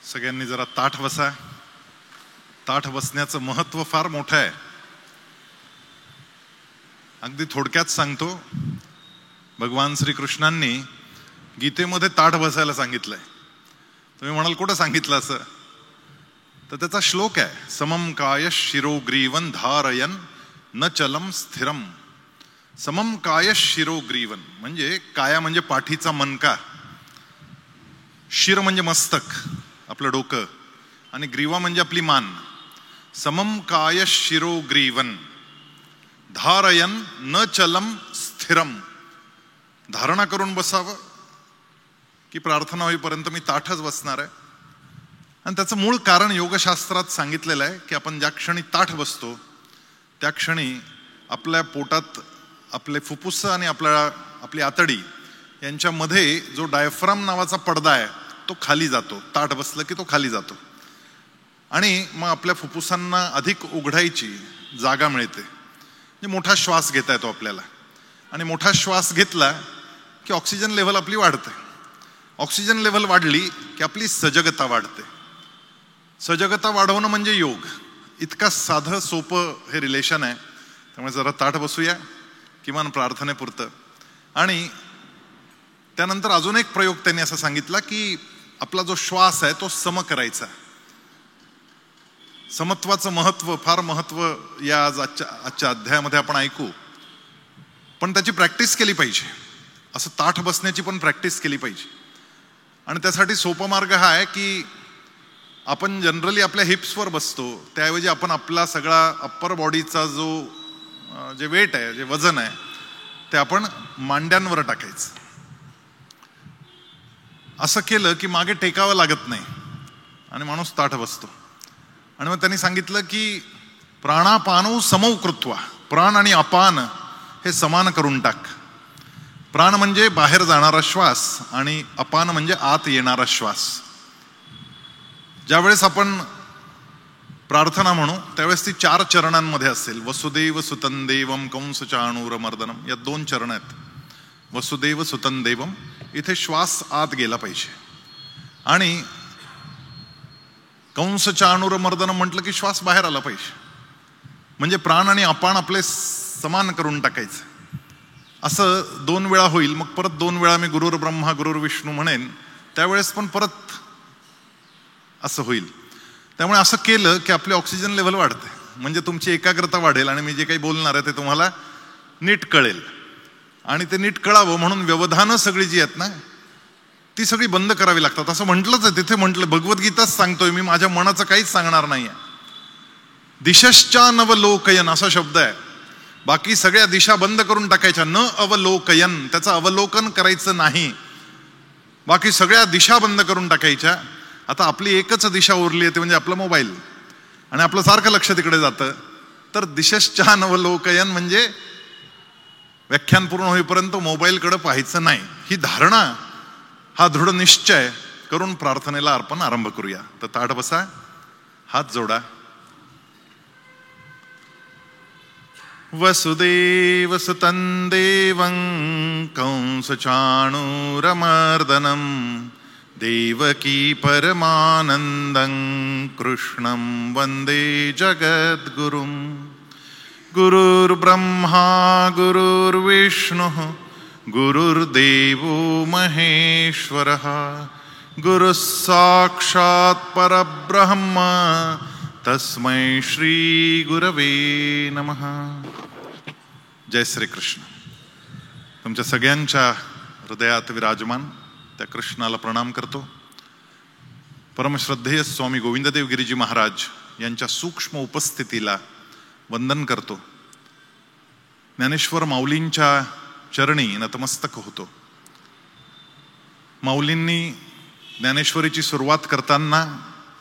सगळ्यांनी जरा ताठ बसा. ताठ बसण्याचं महत्व फार मोठं आहे. अगदी थोडक्यात सांगतो, भगवान श्रीकृष्णांनी गीतेमध्ये ताठ बसायला सांगितलंय. तुम्ही म्हणाल कुठं सांगितलं असं? तर त्याचा श्लोक आहे, समम काय शिरो ग्रीवन धारयन न चलम स्थिरम. समम काय शिरो ग्रीवन म्हणजे काया म्हणजे पाठीचा मणका, शिर म्हणजे मस्तक आपलं डोकं, आणि ग्रीवा म्हणजे आपली मान. समम काय शिरो ग्रीवन धारयन न चलम स्थिरम. धारणा करून बसावं की प्रार्थना होईपर्यंत मी ताठच बसणार आहे. आणि त्याचं मूळ कारण योगशास्त्रात सांगितलेलं आहे की आपण ज्या क्षणी ताठ बसतो त्या क्षणी आपल्या पोटात आपले फुफ्फुस आणि आपली आतडी यांच्यामध्ये जो डायफ्राम नावाचा पडदा आहे तो खाली जातो. ताठ बसलं की तो खाली जातो आणि मग आपल्या फुफ्फुसांना अधिक उघडायची जागा मिळते. म्हणजे मोठा श्वास घेता येतो आपल्याला, आणि मोठा श्वास घेतला की ऑक्सिजन लेव्हल आपली वाढते. ऑक्सिजन लेव्हल वाढली की आपली सजगता वाढते. सजगता वाढवणं म्हणजे योग. इतका साधं सोपं हे रिलेशन आहे. त्यामुळे जरा ताठ बसूया किमान प्रार्थनेपुरतं. आणि त्यानंतर अजून एक प्रयोग त्यांनी असा सांगितला की आपला जो श्वास आहे तो सम करायचा. समत्वाचं महत्व, फार महत्व या आजच्या अध्यायामध्ये आपण ऐकू, पण त्याची प्रॅक्टिस केली पाहिजे. असं ताठ बसण्याची पण प्रॅक्टिस केली पाहिजे. आणि त्यासाठी सोपा मार्ग हा आहे की आपण जनरली आपल्या हिप्सवर बसतो, त्याऐवजी आपण आपला सगळा अप्पर बॉडीचा जे वेट आहे, जे वजन आहे, ते आपण मांड्यांवर टाकायचं. असं केलं की मागे टेकावं लागत नाही आणि माणूस ताठ बसतो. आणि मग त्यांनी सांगितलं की प्राणापानौ समौ कृत्वा, प्राण आणि अपान हे समान करून टाक. प्राण म्हणजे बाहेर जाणारा श्वास आणि अपान म्हणजे आत येणारा श्वास. ज्यावेळेस आपण प्रार्थना म्हणू त्यावेळेस ती 4 चरणांमध्ये असेल. वसुदेव सुतं देवम कंस चाणूरमर्दनम, या 2 चरण आहेत. वसुदेव सुतं देवम, इथे श्वास आत गेला पाहिजे. आणि कंस चाणूरमर्दनम म्हटलं की श्वास बाहेर आला पाहिजे. म्हणजे प्राण आणि अपान आपले समान करून टाकायचं. असं 2 वेळा होईल. मग परत 2 वेळा मी गुरुर ब्रह्मा गुरुर विष्णू म्हणेन, त्यावेळेस पण परत असं होईल. त्यामुळे असं केलं की आपली ऑक्सिजन लेव्हल वाढते. म्हणजे तुमची एकाग्रता वाढेल आणि मी जे काही बोलणार आहे ते तुम्हाला नीट कळेल. आणि ते नीट कळावं म्हणून व्यवधानं सगळी जी आहेत ना ती सगळी बंद करावी लागतात. असं म्हटलंच आहे तिथे, म्हटलं भगवद्गीताच सांगतोय मी, माझ्या मनाचं काहीच सांगणार नाहीये. दिशश्चा नवलोकयन असा शब्द आहे. बाकी सगळ्या दिशा बंद करून टाकायच्या. न अवलोकयन, त्याचं अवलोकन करायचं नाही. बाकी सगळ्या दिशा बंद करून टाकायच्या. आता आपली एकच दिशा उरली आहे, ते म्हणजे आपला मोबाईल, आणि आपलं सारखं लक्ष तिकडे जातं. तर दिशश्चा नवलोकयन म्हणजे व्याख्यान पूर्ण होईपर्यंत मोबाईलकडे पाहायचं नाही. ही धारणा, हा दृढ निश्चय करून प्रार्थनेला आपण आरंभ करूया. तर ताठ बसा, हात जोडा. वसुदेव सुतं देवं कंस चाणूरमर्दनम देवकी परमानंदं कृष्णं वंदे जगद्गुरुं. गुरुर्ब्रह्मा गुरुर्विष्णुः गुरुर्देवो महेश्वरः गुरुः साक्षात् परब्रह्म तस्मै श्री गुरवे नमः. जय श्री कृष्ण. तुमच्या सगळ्यांच्या हृदयात विराजमान त्या कृष्णाला प्रणाम करतो. परमश्रद्धेय स्वामी गोविंददेव गिरीजी महाराज यांच्या सूक्ष्म उपस्थितीला वंदन करतो. ज्ञानेश्वर माऊलींच्या चरणी नतमस्तक होतो. माऊलींनी ज्ञानेश्वरीची सुरुवात करताना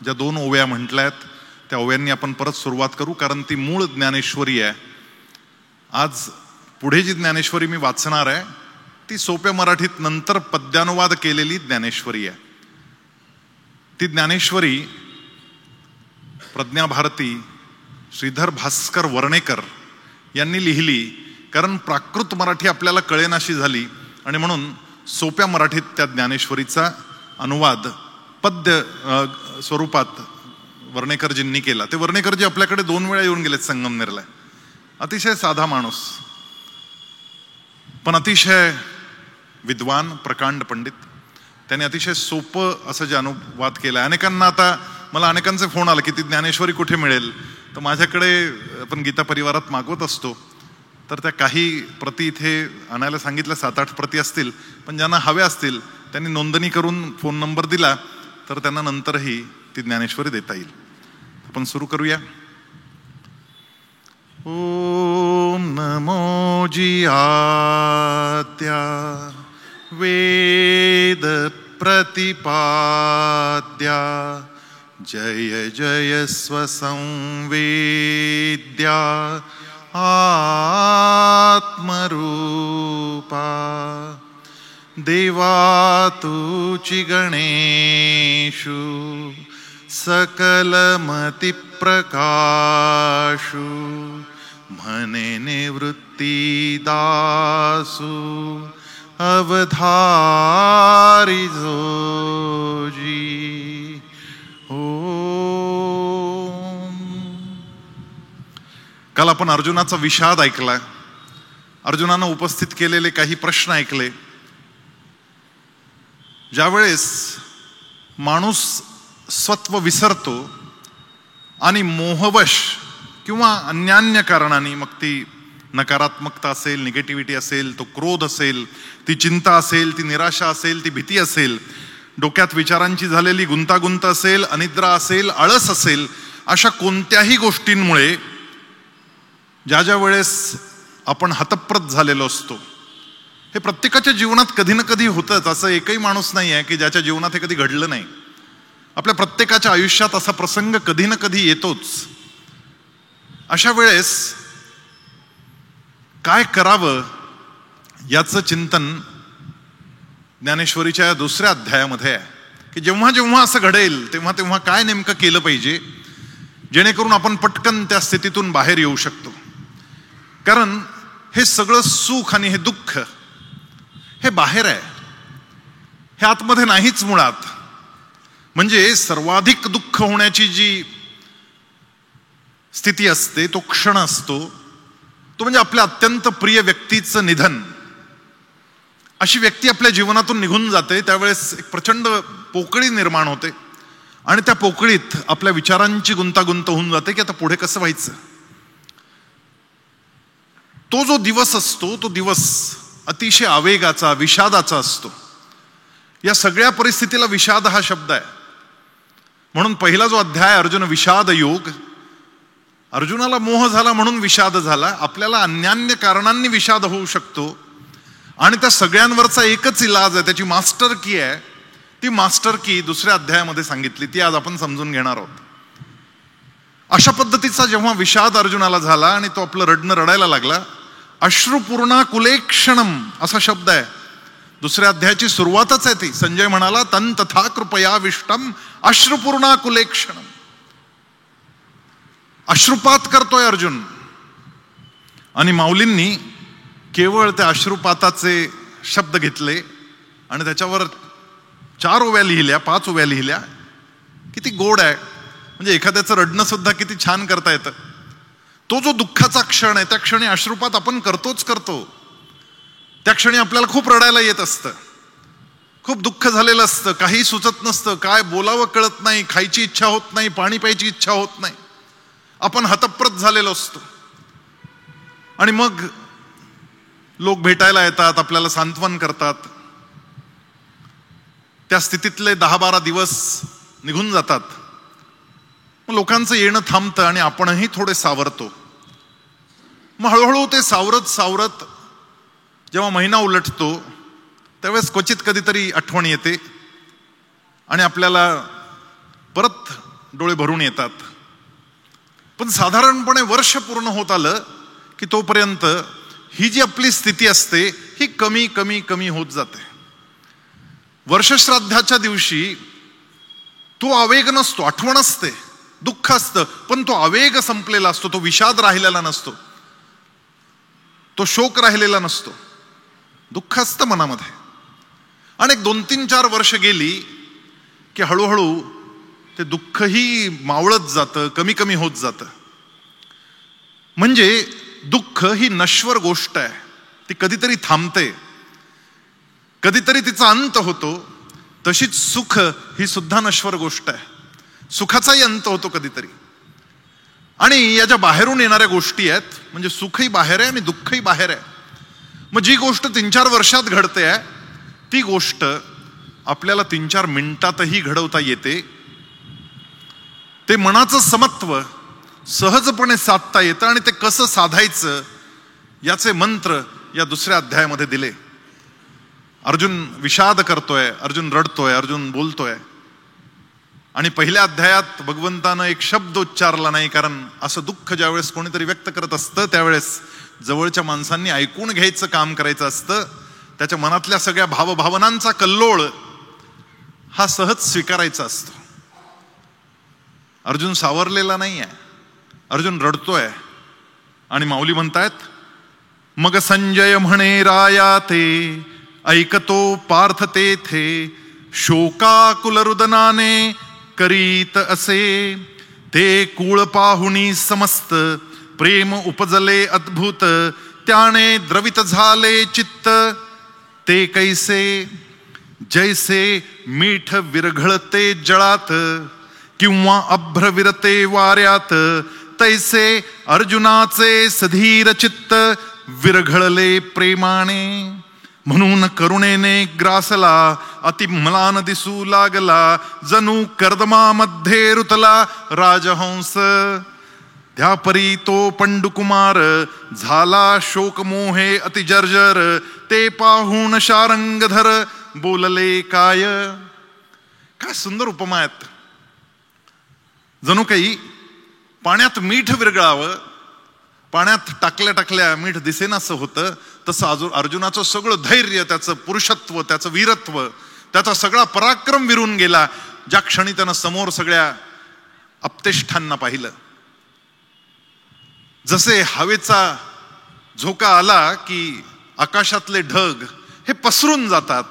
ज्या 2 ओव्या म्हटल्यात त्या ओव्यांनी आपण परत सुरुवात करू, कारण ती मूळ ज्ञानेश्वरी आहे. आज पुढे जी ज्ञानेश्वरी मी वाचणार आहे ती सोप्या मराठीत नंतर पद्यानुवाद केलेली ज्ञानेश्वरी आहे. ती ज्ञानेश्वरी प्रज्ञाभारती श्रीधर भास्कर वर्णेकर यांनी लिहिली. कारण प्राकृत मराठी आपल्याला कळेनाशी झाली आणि म्हणून सोप्या मराठीत त्या ज्ञानेश्वरीचा अनुवाद पद्य स्वरूपात वर्णेकरजींनी केला. ते वर्णेकरजी आपल्याकडे 2 वेळा येऊन गेलेत संगमनेरला. अतिशय साधा माणूस, पण अतिशय विद्वान, प्रकांड पंडित. त्याने अतिशय सोपं असं जे अनुवाद केलं. अनेकांना आता मला अनेकांचे फोन आला की ती ज्ञानेश्वरी कुठे मिळेल, तर माझ्याकडे आपण गीता परिवारात मागवत असतो, तर त्या काही प्रती इथे आणायला सांगितल्या. 7-8 प्रती असतील, पण ज्यांना हव्या असतील त्यांनी नोंदणी करून फोन नंबर दिला तर त्यांना नंतरही ती ज्ञानेश्वरी देता येईल. आपण सुरू करूया. ओम नमो जियात्या वेद प्रतिपाद्या जय जय स्वसंवेद्या आत्मरूपा देवा तुची गणेशु सकलमतिप्रकाशु म्हणे निवृत्ती दासु अवधारी जोजी. ओम. काल आपण अर्जुनाचा विषाद ऐकला. अर्जुनानं उपस्थित केलेले काही प्रश्न ऐकले. ज्यावेळेस माणूस सत्व विसरतो आणि मोहवश किंवा अन्यान्य कारणाने, मग ती नकारात्मकता असेल, निगेटिव्हिटी असेल, तो क्रोध असेल, ती चिंता असेल, ती निराशा असेल, ती भीती असेल, डोक्यात विचारांची झालेली गुंतागुंत असेल, अनिद्रा असेल, आळस असेल, अशा कोणत्याही गोष्टींमुळे ज्या वेळेस आपण हतप्रत झालेलो असतो, हे प्रत्येकाच्या जीवनात कधी ना कधी होतंच. असं एकही माणूस नाही आहे की ज्याच्या जीवनात हे कधी घडलं नाही. आपल्या प्रत्येकाच्या आयुष्यात असा प्रसंग कधी ना कधी येतोच. अशा वेळेस काय करावं याचं चिंतन ज्ञानेश्वरीच्या या 2ऱ्या अध्यायामध्ये आहे, की जेव्हा जेव्हा असं घडेल तेव्हा तेव्हा काय नेमकं केलं पाहिजे जेणेकरून आपण पटकन त्या स्थितीतून बाहेर येऊ शकतो. कारण हे सगळं सुख आणि हे दुःख हे बाहेर आहे, हे आतमध्ये नाहीच मुळात. म्हणजे सर्वाधिक दुःख होण्याची जी स्थिती असते, तो क्षण असतो, तो म्हणजे आपल्या अत्यंत प्रिय व्यक्तीचं निधन. अशी व्यक्ती आपल्या जीवनातून निघून जाते, त्यावेळेस एक प्रचंड पोकळी निर्माण होते आणि त्या पोकळीत आपल्या विचारांची गुंतागुंत होऊन जाते की आता पुढे कसं व्हायचं. तो जो दिवस असतो, तो दिवस अतिशय आवेगाचा, विषादाचा असतो. या सगळ्या परिस्थितीला विषाद हा शब्द आहे. म्हणून पहिला जो अध्याय अर्जुन विषाद योग, अर्जुनाला मोह झाला म्हणून विषाद झाला. आपल्याला अन्यान्य कारणांनी विषाद होऊ शकतो आणि त्या सगळ्यांवरचा एकच इलाज आहे, त्याची मास्टर की आहे. ती मास्टर की 2ऱ्या अध्यायामध्ये सांगितली, ती आज आपण समजून घेणार आहोत. अशा पद्धतीचा जेव्हा विषाद अर्जुनाला झाला आणि तो आपलं रडणं रडायला लागला, अश्रुपूर्णा कुलेक्षणम असा शब्द आहे. 2ऱ्या अध्यायाची सुरुवातच आहे ती. संजय म्हणाला तन तथा कृपया विष्टम अश्रुपूर्णा कुलेक्षणम. अश्रुपात करतोय अर्जुन आणि माऊलींनी केवळ त्या अश्रुपाताचे शब्द घेतले आणि त्याच्यावर 4 ओव्या लिहिल्या, 5 ओव्या लिहिल्या. किती गोड आहे. म्हणजे एखाद्याचं रडणं सुद्धा किती छान करता येतं. तो जो दुःखाचा क्षण आहे त्या क्षणी अश्रुपात आपण करतोच करतो. त्या क्षणी आपल्याला खूप रडायला येत असतं, खूप दुःख झालेलं असतं, काही सुचत नसतं, काय बोलावं कळत नाही, खायची इच्छा होत नाही, पाणी प्यायची इच्छा होत नाही, आपण हतप्रत झालेलो असतो. आणि मग लोक भेटायला येतात, आपल्याला सांत्वन करतात. त्या स्थितीतले 10-12 दिवस निघून जातात. मग लोकांचं येणं थांबतं आणि आपणही थोडे सावरतो. मग हळूहळू ते सावरत सावरत जेव्हा महिना उलटतो त्यावेळेस क्वचित कधीतरी आठवण येते आणि आपल्याला परत डोळे भरून येतात. पण साधारणपणे वर्ष पूर्ण होत आलं की तोपर्यंत ही जी आपली स्थिती असते ही कमी कमी कमी होत जाते. वर्षश्राद्धाच्या दिवशी तो आवेग नसतो, आठवण असते, दुःख असतं, पण तो आवेग संपलेला असतो, तो विषाद राहिलेला नसतो, तो शोक राहिलेला नसतो, दुःख असतं मनामध्ये. आणि 2-3-4 वर्ष गेली की हळूहळू ते दुःखही मावळत जातं, कमी कमी होत जातं. म्हणजे दुःख ही नश्वर गोष्ट आहे, ती कधीतरी थांबते, कधीतरी तिचा अंत होतो. तशीच सुख ही सुद्धा नश्वर गोष्ट आहे, सुखाचाही अंत होतो कधीतरी. आणि या ज्या बाहेरून येणाऱ्या गोष्टी आहेत, म्हणजे सुखही बाहेर आहे आणि दुःखही बाहेर आहे. मग जी गोष्ट 3-4 वर्षात घडते आहे, ती गोष्ट आपल्याला 3-4 मिनिटातही घडवता येते. ते मनाचं समत्व सहजपणे साधता येतं, आणि ते कसं साधायचं याचे मंत्र या दुसऱ्या अध्यायामध्ये दिले. अर्जुन विषाद करतोय, अर्जुन रडतोय, अर्जुन बोलतोय. आणि पहिल्या अध्यायात भगवंतानं एक शब्द उच्चारला नाही, कारण असं दुःख ज्यावेळेस कोणीतरी व्यक्त करत असतं त्यावेळेस जवळच्या माणसांनी ऐकून घ्यायचं काम करायचं असतं. त्याच्या मनातल्या सगळ्या भावभावनांचा कल्लोळ हा सहज स्वीकारायचा असतो. अर्जुन सावरलेला नाही आहे, अर्जुन रडतोय. आणि माऊली म्हणतायत, मग संजय म्हणे राया ते ऐकतो पार्थ तेथे, शोकाकुल रुदनाने करीत असे, ते कुळ पाहुणी समस्त प्रेम उपजले अद्भुत, त्याने द्रवित झाले चित्त, ते कैसे जैसे मीठ विरघळते जळात, किंवा अभ्र विरते वाऱ्यात, तैसे अर्जुनाचे सधीर चित्त विरघळले प्रेमाने. म्हणून करुणेने ग्रासला अतिम्लान दिसू लागला, जणू कर्दमामध्ये रुतला राजहंस. त्यापरी तो पंडुकुमार झाला शोकमोहे अतिजर्जर, ते पाहून शारंगधर बोलले काय. काय सुंदर उपमा आहेत. जणू काही पाण्यात मीठ विरघळावं, पाण्यात टाकल्या टाकल्या मीठ दिसेनासं होतं. तसं अर्जुनाचं सगळं धैर्य, त्याचं पुरुषत्व, त्याचं वीरत्व, त्याचा सगळा पराक्रम विरून गेला ज्या क्षणी त्यानं समोर सगळ्या अपतेष्ठांना पाहिलं. जसे हवेचा झोका आला की आकाशातले ढग हे पसरून जातात,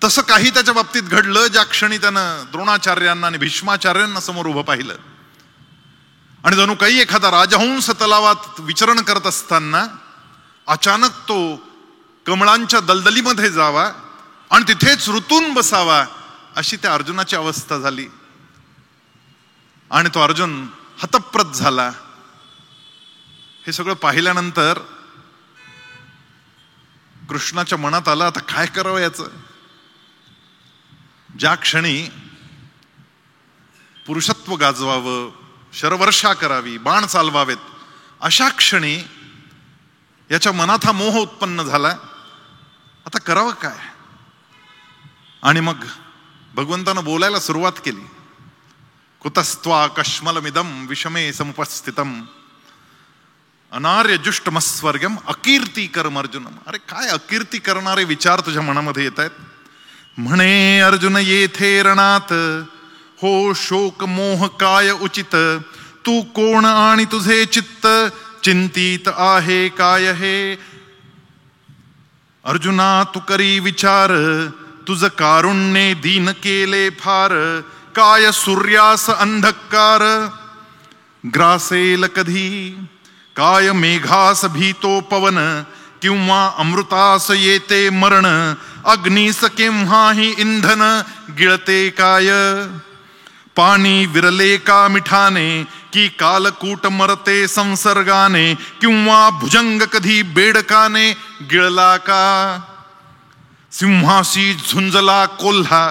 तसं काही त्याच्या बाबतीत घडलं ज्या क्षणी त्यानं द्रोणाचार्यांना आणि भीष्माचार्यांना समोर उभं पाहिलं. आणि जणू काही एखादा राजहंस तलावात विचरण करत असताना अचानक तो कमळांच्या दलदलीमध्ये जावा आणि तिथेच ऋतून बसावा, अशी त्या अर्जुनाची अवस्था झाली. आणि तो अर्जुन हतप्रत झाला. हे सगळं पाहिल्यानंतर कृष्णाच्या मनात आलं, आता काय करावं याचं. ज्या क्षणी पुरुषत्व गाजवावं, शरवर्षा करावी, बाण चालवावेत, अशा क्षणी याच्या मनात हा मोह उत्पन्न झाला. आता करावं काय. आणि मग भगवंतानं बोलायला सुरुवात केली. कुतस्त्वा कश्मलमिदं विषमे समुपस्थितम अनार्यजुष्टमस्वर्गम अकीर्तिकरम अर्जुनम. अरे काय अकीर्ती करणारे विचार तुझ्या मनामध्ये येत आहेत. म्हणे अर्जुन येथे रणात, हो शोक मोह काय उचित, तू कोण आणि तुझे चित्त चिंतित आहे काय हे. अर्जुना तू करी विचार, तुझ कारुण्ये दीन केले फार, काय सूर्यास अंधकार ग्रासेल कधी, काय मेघास भीतो पवन, किंवा अमृतास येते मरण, अग्नीस केव्हाही इंधन गिळते काय. पाणी विरले का मिठाने, की कालकूट मरते संसर्गाने, किंवा भुजंग कधी बेडकाने गिळला का. सिंहासी झुंजला कोल्हा,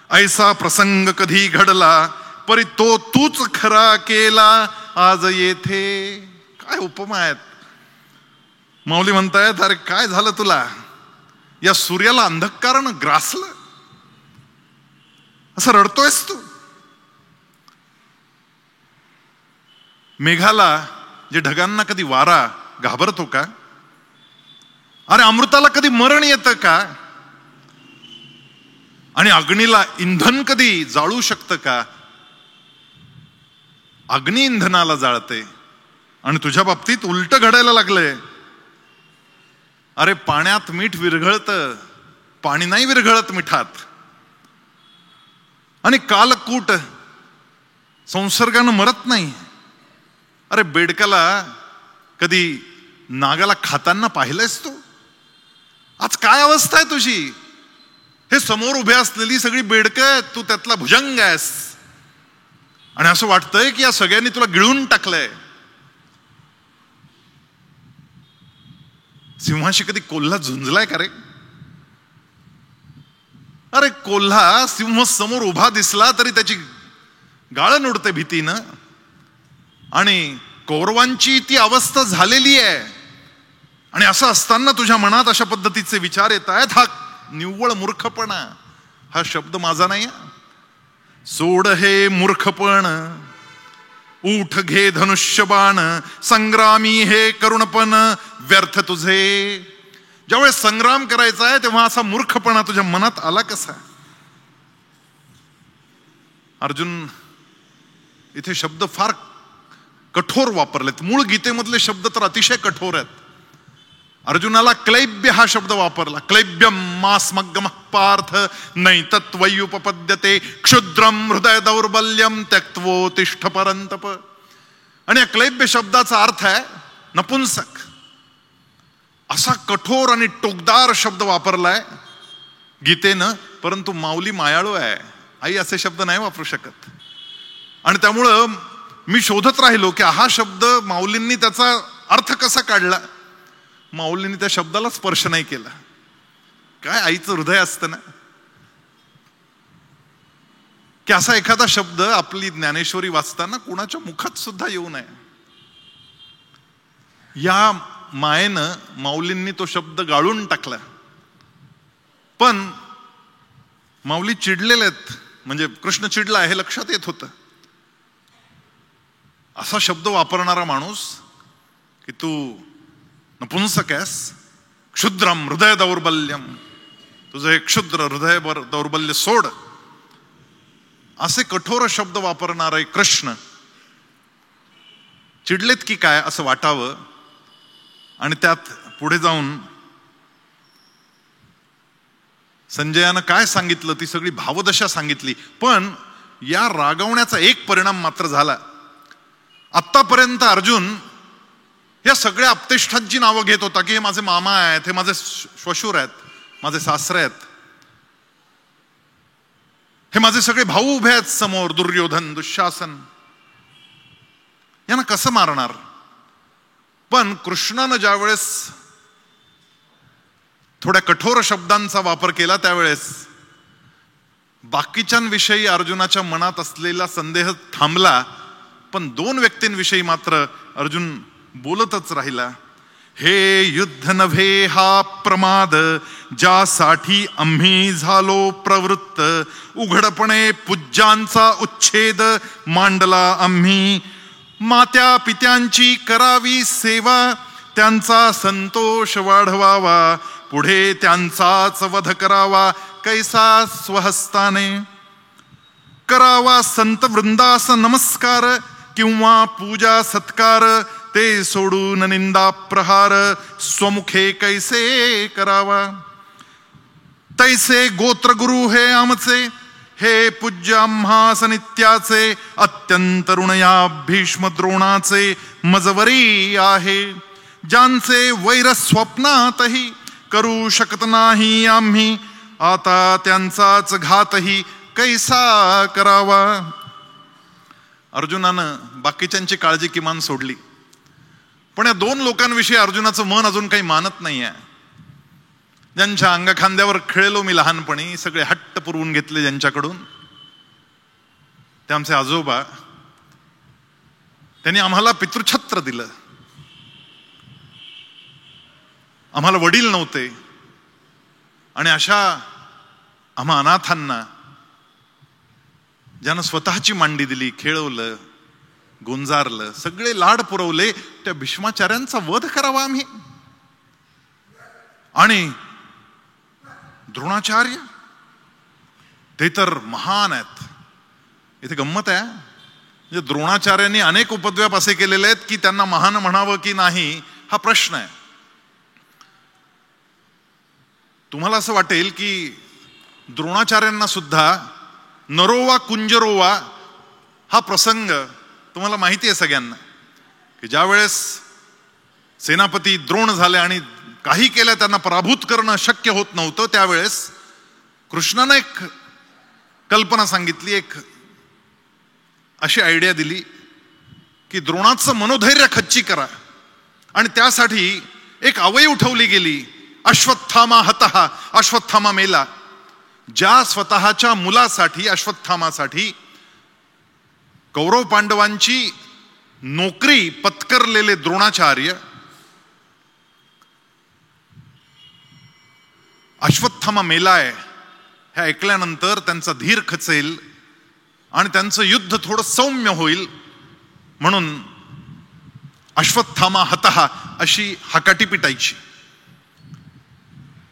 ऐसा प्रसंग कधी घडला, परी तो तूच खरा केला आज येथे. काय उपमा आहेत. माऊली म्हणतायत, अरे काय झालं तुला. या सूर्याला अंधकारानं ग्रासलं, असं रडतोयस तू. मेघाला जे ढगांना कधी वारा घाबरतो का. अरे अमृताला कधी मरण येतं का. आणि अग्नीला इंधन कधी जाळू शकतं का. अग्नी इंधनाला जाळते आणि तुझ्या बाबतीत उलट घडायला लागलंय. अरे पाण्यात मीठ विरघळतं, पाणी नाही विरघळत मिठात. आणि कालकूट संसर्गानं मरत नाही. अरे बेडकाला कधी नागाला खाताना पाहिलंयस तू? आज काय अवस्था आहे तुझी? हे समोर उभे असलेली सगळी बेडकं आहेत, तू त्यातला भुजंग आहेस आणि असं वाटतंय की या सगळ्यांनी तुला गिळून टाकलंय. सिंहाशी कधी कोल्हा झुंजलाय का रे? अरे कोल्हा सिंह समोर उभा दिसला तरी त्याची गाळण उडते भीतीनं. आणि कौरवांची ती अवस्था झालेली आहे. आणि असं असताना तुझ्या मनात अशा पद्धतीचे विचार येत आहेत. हा निव्वळ मूर्खपणा. हा शब्द माझा नाही. सोड हे मूर्खपण, उठ घे धनुष्यबाण, संग्रामी हे करुणपण व्यर्थ तुझे. ज्यावेळेस संग्राम करायचा आहे तेव्हा असा मूर्खपणा तुझ्या मनात आला कसा? अर्जुन इथे शब्द फार कठोर वापरलेत. मूळ गीतेमधले शब्द तर अतिशय कठोर आहेत. अर्जुनाला क्लैब्य हा शब्द वापरला. क्लैब्यम मास्मग्गमः पार्थ नैतत्वयुपपद्यते क्षुद्रम हृदय दौर्बल्यम त्यक्त्वोत्तिष्ठ परंतप. आणि या क्लैब्य शब्दाचा अर्थ आहे नपुंसक. असा कठोर आणि टोकदार शब्द वापरलाय गीतेनं. परंतु माऊली मायाळू आहे, आई असे शब्द नाही वापरू शकत. आणि त्यामुळं मी शोधत राहिलो की हा शब्द माऊलींनी त्याचा अर्थ कसा काढला. माऊलींनी त्या शब्दाला स्पर्श नाही केला. काय आईचं हृदय असतं ना, की असा एखादा शब्द आपली ज्ञानेश्वरी वाचताना कुणाच्या मुखात सुद्धा येऊ नये. या मायेनं माऊलींनी तो शब्द गाळून टाकला. पण माऊली चिडलेले आहेत, म्हणजे कृष्ण चिडला हे लक्षात येत होतं. असा शब्द वापरणारा माणूस की तू नपुंसक आहेस, क्षुद्रम हृदय दौर्बल्यम, तुझं हे क्षुद्र हृदय दौर्बल्य सोड, असे कठोर शब्द वापरणारे कृष्ण चिडलेत की काय असं वाटावं. आणि त्यात पुढे जाऊन संजयानं काय सांगितलं ती सगळी भावदशा सांगितली. पण या रागवण्याचा एक परिणाम मात्र झाला. आत्तापर्यंत अर्जुन या सगळ्या अपतेष्ठांची नावं घेत होता की हे माझे मामा आहेत, हे माझे श्वशुर आहेत, माझे सासरे आहेत, हे माझे सगळे भाऊ उभे आहेत समोर, दुर्योधन दुःशासन, यांना कसं मारणार. पण कृष्णानं ज्यावेळेस थोड्या कठोर शब्दांचा वापर केला त्यावेळेस बाकीच्यांविषयी अर्जुनाच्या मनात असलेला संदेह थांबला. पण दोन व्यक्तींविषयी मात्र अर्जुन बोलतच राहिला. हे युद्ध नव्हे हा प्रमाद, ज्यासाठी आम्ही झालो प्रवृत्त, उघडपणे पूज्यांचा उच्छेद मांडला आम्ही. मात्या पित्यांची करावी सेवा, त्यांचा संतोष वाढवावा, पुढे त्यांचाच वध करावा कैसा स्वहस्ताने. करावा संत वृंदास नमस्कार, किंवा पूजा सत्कार, ते सोडून निंदा प्रहार, स्वमुखे कैसे करावा. तैसे गोत्रगुरु हे आमचे, हे पूज्य आम्हास नित्याचे, अत्यंत ऋण या भीष्म द्रोणाचे मजवरी आहे. ज्यांचे वैर स्वप्नातही करू शकत नाही आम्ही, आता त्यांचाच घातही कैसा करावा. अर्जुनानं बाकीच्यांची काळजी किमान सोडली. पण या दोन लोकांविषयी अर्जुनाचं मन अजून काही मानत नाहीये. ज्यांच्या अंगखांद्यावर खेळलो मी लहानपणी, सगळे हट्ट पुरवून घेतले ज्यांच्याकडून, ते आमचे आजोबा. त्यांनी आम्हाला पितृछत्र दिलं. आम्हाला वडील नव्हते. आणि अशा आम्हा अनाथांना ज्यानं स्वतःची मांडी दिली, खेळवलं, गुंजारलं, सगळे लाड पुरवले, त्या भीष्माचार्यांचा वध करावा आम्ही. आणि द्रोणाचार्य ते तर महान आहेत. इथे गंमत आहे, म्हणजे द्रोणाचार्यांनी अनेक उपद्व्याप असे केलेले आहेत की त्यांना महान म्हणावं की नाही हा प्रश्न आहे. तुम्हाला असं वाटेल की द्रोणाचार्यांना सुद्धा नरोवा कुंजरोवा हा प्रसंग तुम्हाला माहिती आहे सगळ्यांना, की ज्या वेळेस सेनापती द्रोण झाले आणि काही केलं त्यांना पराभूत करणं शक्य होत नव्हतं, त्यावेळेस कृष्णानं एक कल्पना सांगितली, एक अशी आयडिया दिली की द्रोणाचं मनोधैर्य खच्ची करा. आणि त्यासाठी एक अवई उठवली गेली, अश्वत्थामा हतः, अश्वत्थामा मेला. ज्या स्वतःच्या मुलासाठी, अश्वत्थामासाठी कौरव पांडवांची नोकरी पत्करलेले द्रोणाचार्य अश्वत्थामा मेलाय हे ऐकल्यानंतर त्यांचा धीर खचेल आणि त्यांचं युद्ध थोडं सौम्य होईल म्हणून अश्वत्थामा हतः अशी हकाटी पिटायची.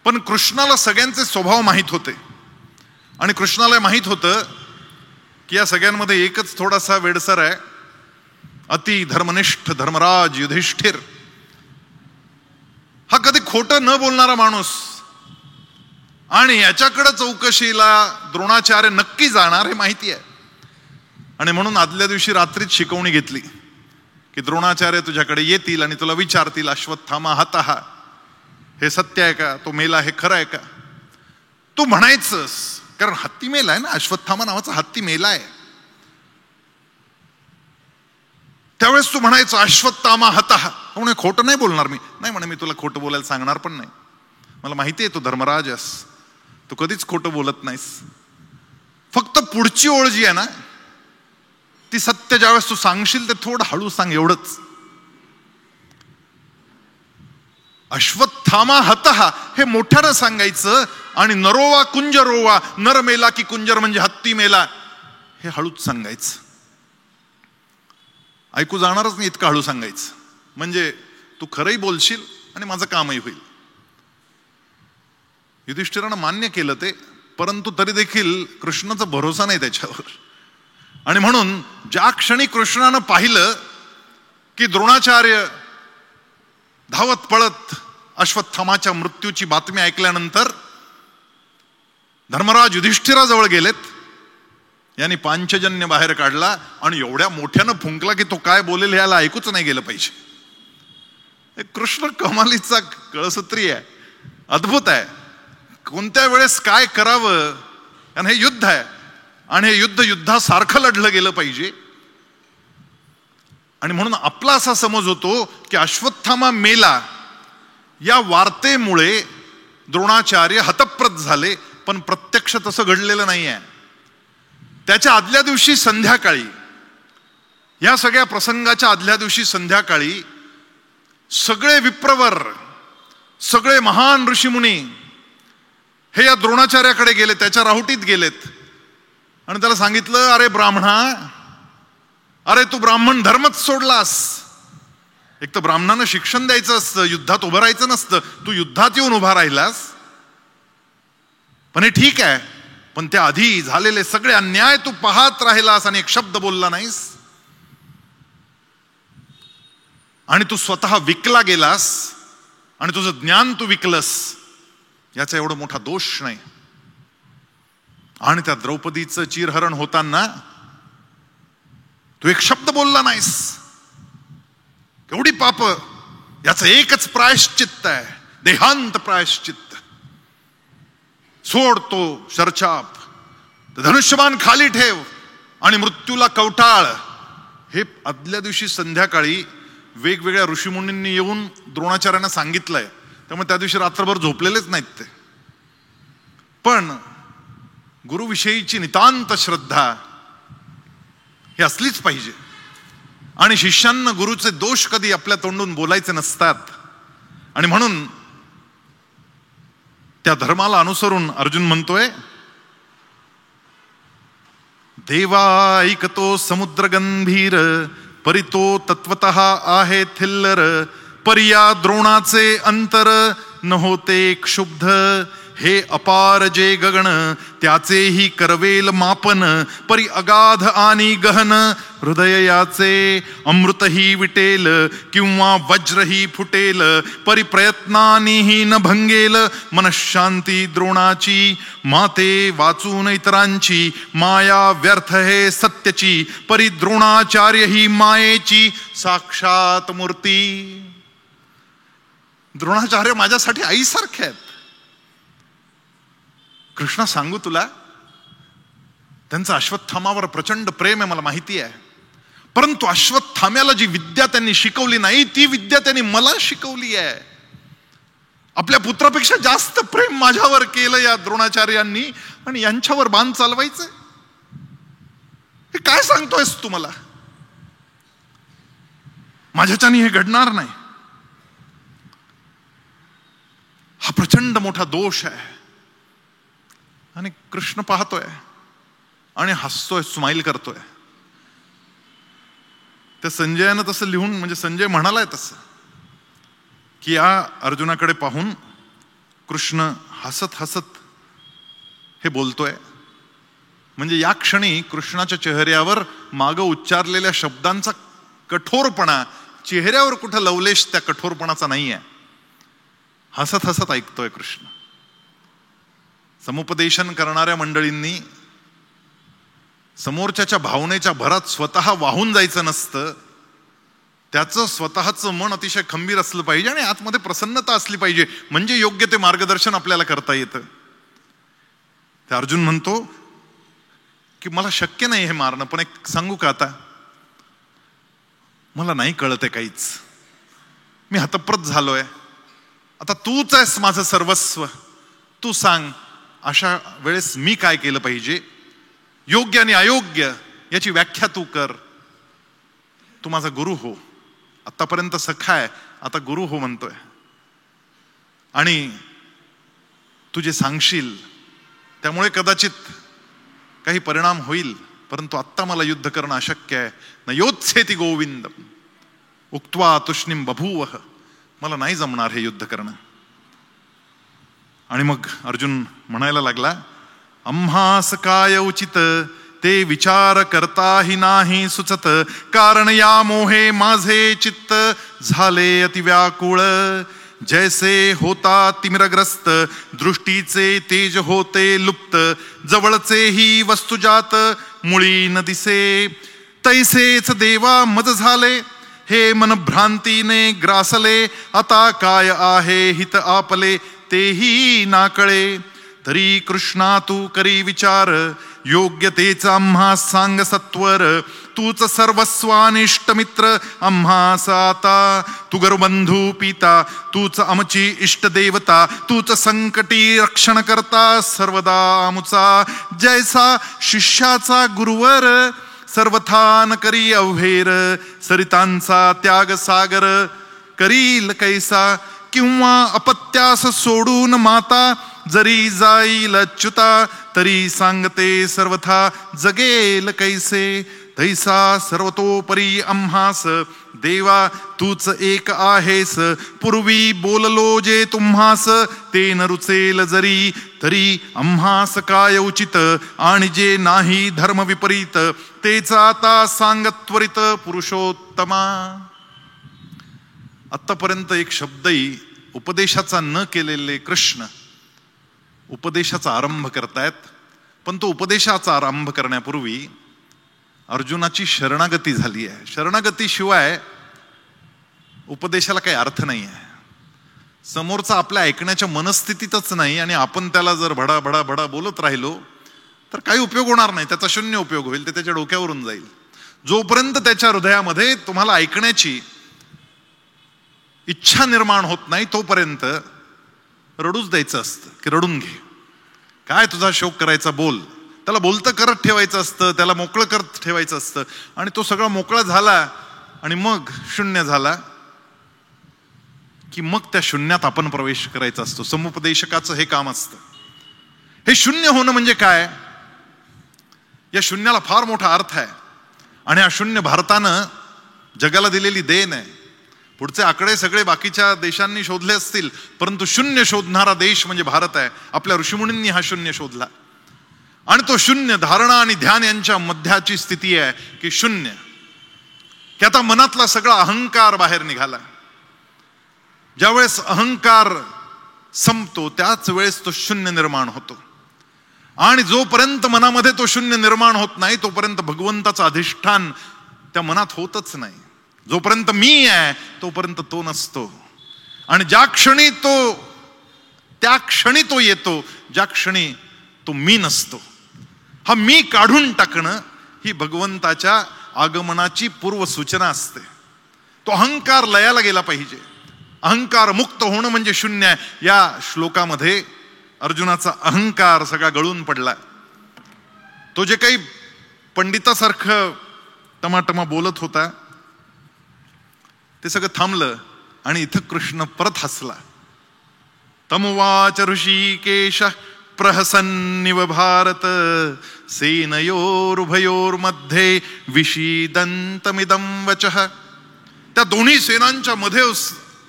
पण कृष्णाला सगळ्यांचे स्वभाव माहीत होते आणि कृष्णाला माहीत होतं की या सगळ्यांमध्ये एकच थोडासा वेडसर आहे, अति धर्मनिष्ठ धर्मराज युधिष्ठिर. हा कधी खोटं न बोलणारा माणूस आणि याच्याकडे चौकशीला द्रोणाचार्य नक्की जाणार हे माहिती आहे. आणि म्हणून आदल्या दिवशी रात्रीच शिकवणी घेतली की द्रोणाचार्य तुझ्याकडे येतील आणि तुला विचारतील, अश्वत्थामा हतः हे सत्य आहे का, तो मेला हे खरं आहे का. तू म्हणायचंस, कारण हत्ती मेला आहे ना, अश्वत्थामा नावाचा हत्ती मेला आहे. त्यावेळेस तू म्हणायचं अश्वत्थामा हतः. म्हणे खोटं नाही बोलणार मी. नाही म्हणे, मी तुला खोटं बोलायला सांगणार पण नाही. मला माहिती आहे तू धर्मराज आहेस, तू कधीच खोटं बोलत नाहीस. फक्त पुढची ओळ जी आहे ना, ती सत्य ज्यावेळेस तू सांगशील ते थोडं हळू सांग, एवढंच. अश्वत्थामा हतः हे मोठ्यानं सांगायचं आणि नरोवा कुंजरोवा, नर मेला की कुंजर म्हणजे हत्ती मेला, हे हळूच सांगायचं. ऐकू जाणारच नाही इतकं हळू सांगायचं, म्हणजे तू खरंही बोलशील आणि माझं कामही होईल. युधिष्ठिरानं मान्य केलं ते, परंतु तरी देखील कृष्णाचा भरोसा नाही त्याच्यावर. आणि म्हणून ज्या क्षणी कृष्णानं पाहिलं की द्रोणाचार्य धावत पळत अश्वत्थामाच्या मृत्यूची बातमी ऐकल्यानंतर धर्मराज युधिष्ठिराजवळ गेलेत. यांनी पांचजन्य बाहेर काढला आणि एवढ्या मोठ्यानं फुंकला की तो काय बोलेल याला ऐकूच नाही गेलं पाहिजे. कृष्ण कमालीचा कळसूत्री आहे, अद्भुत आहे. कोणत्या वेळेस काय करावं, आणि हे युद्ध आहे आणि हे युद्ध युद्धासारखं लढलं गेलं पाहिजे. आणि म्हणून आपला असा समज होतो की अश्वत्थामा मेला या वार्तेमुळे द्रोणाचार्य हतप्रत झाले, पण प्रत्यक्ष तसं घडलेलं नाही आहे. त्याच्या आदल्या दिवशी संध्याकाळी, या सगळ्या प्रसंगाच्या आदल्या दिवशी संध्याकाळी सगळे विप्रवर, सगळे महान ऋषीमुनी हे या द्रोणाचार्याकडे गेले, त्याच्या राहुटीत गेलेत आणि त्याला सांगितलं, अरे ब्राह्मणा, अरे तू ब्राह्मण धर्मच सोडलास. एक तर ब्राह्मणानं शिक्षण द्यायचं असतं, युद्धात उभं राहायचं नसतं, तू युद्धात येऊन उभा राहिलास. पण हे ठीक आहे, पण त्या आधी झालेले सगळे अन्याय तू पाहत राहिलास आणि एक शब्द बोलला नाहीस. आणि तू स्वतः विकला गेलास आणि तुझं ज्ञान तू विकलस, याचा एवढा मोठा दोष नाही. आणि त्या द्रौपदीचं चिरहरण होताना तू एक शब्द बोलला नाहीस. केवढी पाप, याचं एकच प्रायश्चित्त आहे, देहांत प्रायश्चित्त. सोड तो शरचाप, धनुष्यबाण खाली ठेव आणि मृत्यूला कवटाळ. हे आदल्या दिवशी संध्याकाळी वेगवेगळ्या ऋषीमुनींनी येऊन द्रोणाचार्यांना सांगितलंय. त्यामुळे त्या दिवशी रात्रभर झोपलेलेच नाहीत ते. पण गुरुविषयीची नितांत श्रद्धा ही असलीच पाहिजे. आणि शिष्यांना गुरुचे दोष कधी आपल्या तोंडून बोलायचे नसतात. आणि म्हणून त्या धर्माला अनुसरून अर्जुन म्हणतोय, देवा ऐकतो समुद्र गंभीर, परितो तत्वतः आहे थिल्लर. पर्या द्रोणाचे अंतर न होते क्षुब्ध, हे अपार जे गगन त्याचेही करवेल मापन, परी अगाध आणि गहन हृदय याचे अमृतही विटेल किंवा वज्रही फुटेल, परी प्रयत्नानेही न भंगेल मनशांती द्रोणाची, माते वाचून इतरांची माया व्यर्थ हे सत्यची, परी द्रोणाचार्य ही मायेची साक्षात मूर्ती. द्रोणाचार्य माझ्यासाठी आईसारखे आहेत. कृष्णा सांगू तुला, त्यांचं अश्वत्थामावर प्रचंड प्रेम आहे मला माहिती आहे, परंतु अश्वत्थाम्याला जी विद्या त्यांनी शिकवली नाही ती विद्या त्यांनी मला शिकवली आहे. आपल्या पुत्रापेक्षा जास्त प्रेम माझ्यावर केलं या द्रोणाचार्यांनी, आणि यांच्यावर बाण चालवायचं. हे काय सांगतोयस तू मला? माझ्याच्यानी हे घडणार नाही. हा प्रचंड मोठा दोष आहे. आणि कृष्ण पाहतोय आणि हसतोय, स्माईल करतोय. त्या संजयानं तसं लिहून, म्हणजे संजय म्हणालाय तसं की या अर्जुनाकडे पाहून कृष्ण हसत हसत हे बोलतोय. म्हणजे या क्षणी कृष्णाच्या चेहऱ्यावर मागं उच्चारलेल्या शब्दांचा कठोरपणा, चेहऱ्यावर कुठं लवलेश त्या कठोरपणाचा नाही आहे. हसत हसत ऐकतोय कृष्ण. समुपदेशन करणाऱ्या मंडळींनी समोरच्याच्या भावनेच्या भरात स्वतः वाहून जायचं नसतं. त्याचं स्वतःचं मन अतिशय खंबीर असलं पाहिजे आणि आतमध्ये प्रसन्नता असली पाहिजे, म्हणजे योग्य ते मार्गदर्शन आपल्याला करता येतं. ते अर्जुन म्हणतो की मला शक्य नाही हे मारणं, पण एक सांगू का, आता मला नाही कळत आहे काहीच, मी हतप्रत झालोय, आता तूच आहेस माझं सर्वस्व, तू सांग अशा वेळेस मी काय केलं पाहिजे? योग्य आणि अयोग्य याची व्याख्या तू कर. तू माझा गुरु हो. आतापर्यंत सखा आहे, आता गुरु हो म्हणतोय. आणि तू जे सांगशील त्यामुळे कदाचित काही परिणाम होईल, परंतु आत्ता मला युद्ध करणं अशक्य आहे. न योत्सेति गोविंद उक्त्वा तुष्णीम बभूवः. मला नाही जमणार हे युद्ध करणं. आणि मग अर्जुन म्हणायला लागला, आम्हास काय उचित ते विचार करताही नाही सुचत, कारण या मोहे माझे चित्त झाले अतिव्याकुळ. जैसे होता तिमिरग्रस्त दृष्टीचे तेज होते लुप्त, जवळचे ही वस्तुजात मुळी न दिसे. तैसेच देवा मज झाले हे मन भ्रांतीने ग्रासले, आता काय आहे हित आपले तेही नाकळे. तरी कृष्णा तू करी विचार योग्य तेच आम्हा सांग सत्वर. तूच सर्वस्वानिष्ट मित्र आम्हास आता, तू गरुबंधू पिता तूच आमची इष्ट देवता, तूच संकटी रक्षण करता सर्वदा आमुचा. जैसा शिष्याचा गुरुवर सर्वथा न करी अव्हेर, सरितांचा त्याग सागर करील कैसा. किंवा अपत्यास सोडून माता जरी जाईल अच्युता, तरी सांगते सर्वथा जगेल कैसे. तैसा सर्वतोपरी आम्हास देवा तूच एक आहेस. पूर्वी बोललो जे तुम्हास ते न रुचेल जरी, तरी आम्हास काय उचित आणि जे नाही धर्म विपरीत, तेच आता सांग त्वरित पुरुषोत्तमा. आत्तापर्यंत एक शब्दही उपदेशाचा न केलेले कृष्ण उपदेशाचा आरंभ करतायत. पण तो उपदेशाचा आरंभ करण्यापूर्वी अर्जुनाची शरणागती झाली आहे. शरणागतीशिवाय उपदेशाला काही अर्थ नाही आहे. समोरचा आपल्या ऐकण्याच्या मनस्थितीतच नाही आणि आपण त्याला जर भडा भडा भडा बोलत राहिलो तर काही उपयोग होणार नाही. त्याचा शून्य उपयोग होईल, ते त्याच्या डोक्यावरून जाईल. जोपर्यंत त्याच्या हृदयामध्ये तुम्हाला ऐकण्याची इच्छा निर्माण होत नाही तोपर्यंत रडूच द्यायचं असतं की रडून घे, काय तुझा शोक करायचा बोल. त्याला बोलतं करत ठेवायचं असतं, त्याला मोकळं करत ठेवायचं असतं. आणि तो सगळा मोकळा झाला आणि मग शून्य झाला की मग त्या शून्यात आपण प्रवेश करायचा असतो. समुपदेशकाचं हे काम असतं. हे शून्य होणं म्हणजे काय? या शून्याला फार मोठा अर्थ आहे आणि हा शून्य भारतानं जगाला दिलेली देण आहे. पुढचे आकडे सगळे बाकीच्या देशांनी शोधले असतील, परंतु शून्य शोधणारा देश म्हणजे भारत आहे. आपल्या ऋषीमुनींनी हा शून्य शोधला. आणि तो शून्य धारणा आणि ध्यान यांच्या मध्याची स्थिती आहे की शून्य, की आता मनातला सगळा अहंकार बाहेर निघाला. ज्यावेळेस अहंकार संपतो त्याच वेळेस तो शून्य निर्माण होतो. आणि जोपर्यंत मनामध्ये तो शून्य निर्माण होत नाही तोपर्यंत भगवंताचं अधिष्ठान त्या मनात होतच नाही. जोपर्यंत मी आहे तोपर्यंत तो नसतो. आणि ज्या क्षणी तो त्या क्षणी तो येतो, ज्या क्षणी तो मी नसतो. हा मी काढून टाकणं ही भगवंताच्या आगमनाची पूर्व सूचना असते. तो अहंकार लयाला गेला पाहिजे. अहंकार मुक्त होणं म्हणजे शून्य आहे. या श्लोकामध्ये अर्जुनाचा अहंकार सगळा गळून पडला. तो जे काही पंडितासारखं टमाटमा बोलत होता ते सगळं थांबलं आणि इथं कृष्ण परत हसला. तमुवाच ऋषिकेश प्रहसन्निव भारत सेनयोरुभयोर्मध्ये विषीदन्तमिदं वचः. त्या दोन्ही सेनांच्या मध्ये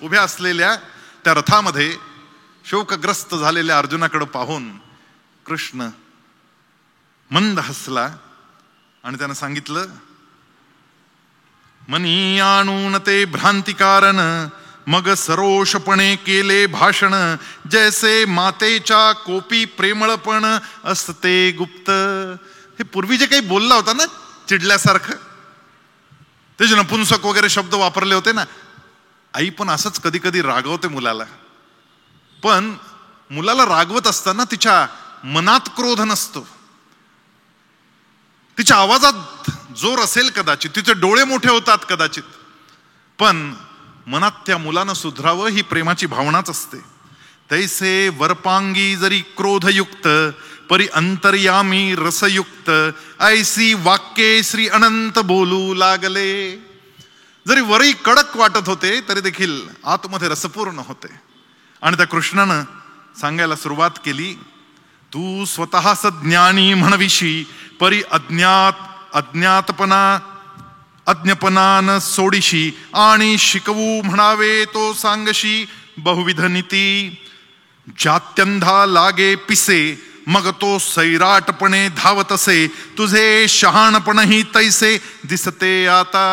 उभ्या असलेल्या त्या रथामध्ये शोकग्रस्त झालेल्या अर्जुनाकडे पाहून कृष्ण मंद हसला आणि त्यानं सांगितलं, मनी आणून ते भ्रांतिकारण मग सरोषपणे केले भाषण जैसे मातेच्या कोपी प्रेमळपण असते गुप्त. हे पूर्वी जे काही बोलला होता ना चिडल्यासारखं, ते जे नपुंसक वगैरे शब्द वापरले होते ना, आई पण असंच कधी कधी रागवते मुलाला. पण मुलाला रागवत असताना तिच्या मनात क्रोध नसतो. तिच्या आवाजात जोर असेल कदाचित, तिचे डोळे मोठे होतात कदाचित, पण मनात त्या मुलानं सुधरावं ही प्रेमाची भावनाच असते. तैसे वरपांगी जरी क्रोधयुक्त परी अंतर्यामी रसयुक्त ऐसी वाक्ये श्री अनंत बोलू लागले. जरी वरी कडक वाटत होते तरी देखील आतमध्ये रसपूर्ण होते. आणि त्या कृष्णानं सांगायला सुरुवात केली, तू स्वतःच ज्ञानी म्हणविशी परी अज्ञापनान सोडिशी आणि शिकवू म्हणावे तो सांगशी बहुविध नीती. जात्यंधा लागे पिसे मग तो सैराटपणे धावत असे तुझे शहाणपणही तैसे दिसते आता.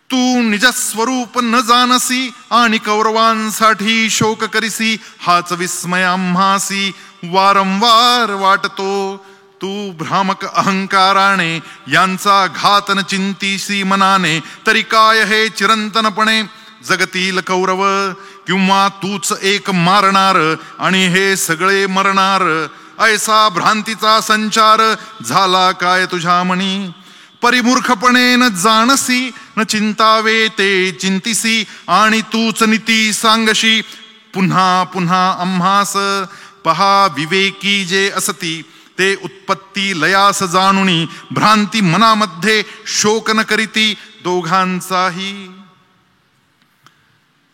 तू निजस्वरूप न जानसी आणि कौरवांसाठी शोक करीसी हाच विस्मय आम्हासी वारंवार वाटतो. तू भ्रामक अहंकाराने यांचा घातन चिंतीसी मनाने तरी काय हे चिरंतनपणे जगतील कौरव किंवा तूच एक मारणार आणि हे सगळे मरणार. ऐसा भ्रांतीचा संचार झाला काय तुझ्या मनी. परिमूर्खपणे न जाणसी न चिंतावे ते चिंतिसी आणि तूच नीती सांगशी पुन्हा पुन्हा आम्हास. पहा विवेकी जे असती ते उत्पत्ती लयास जाणुनी भ्रांती मनामध्ये शोक न करीती दोघांचाही.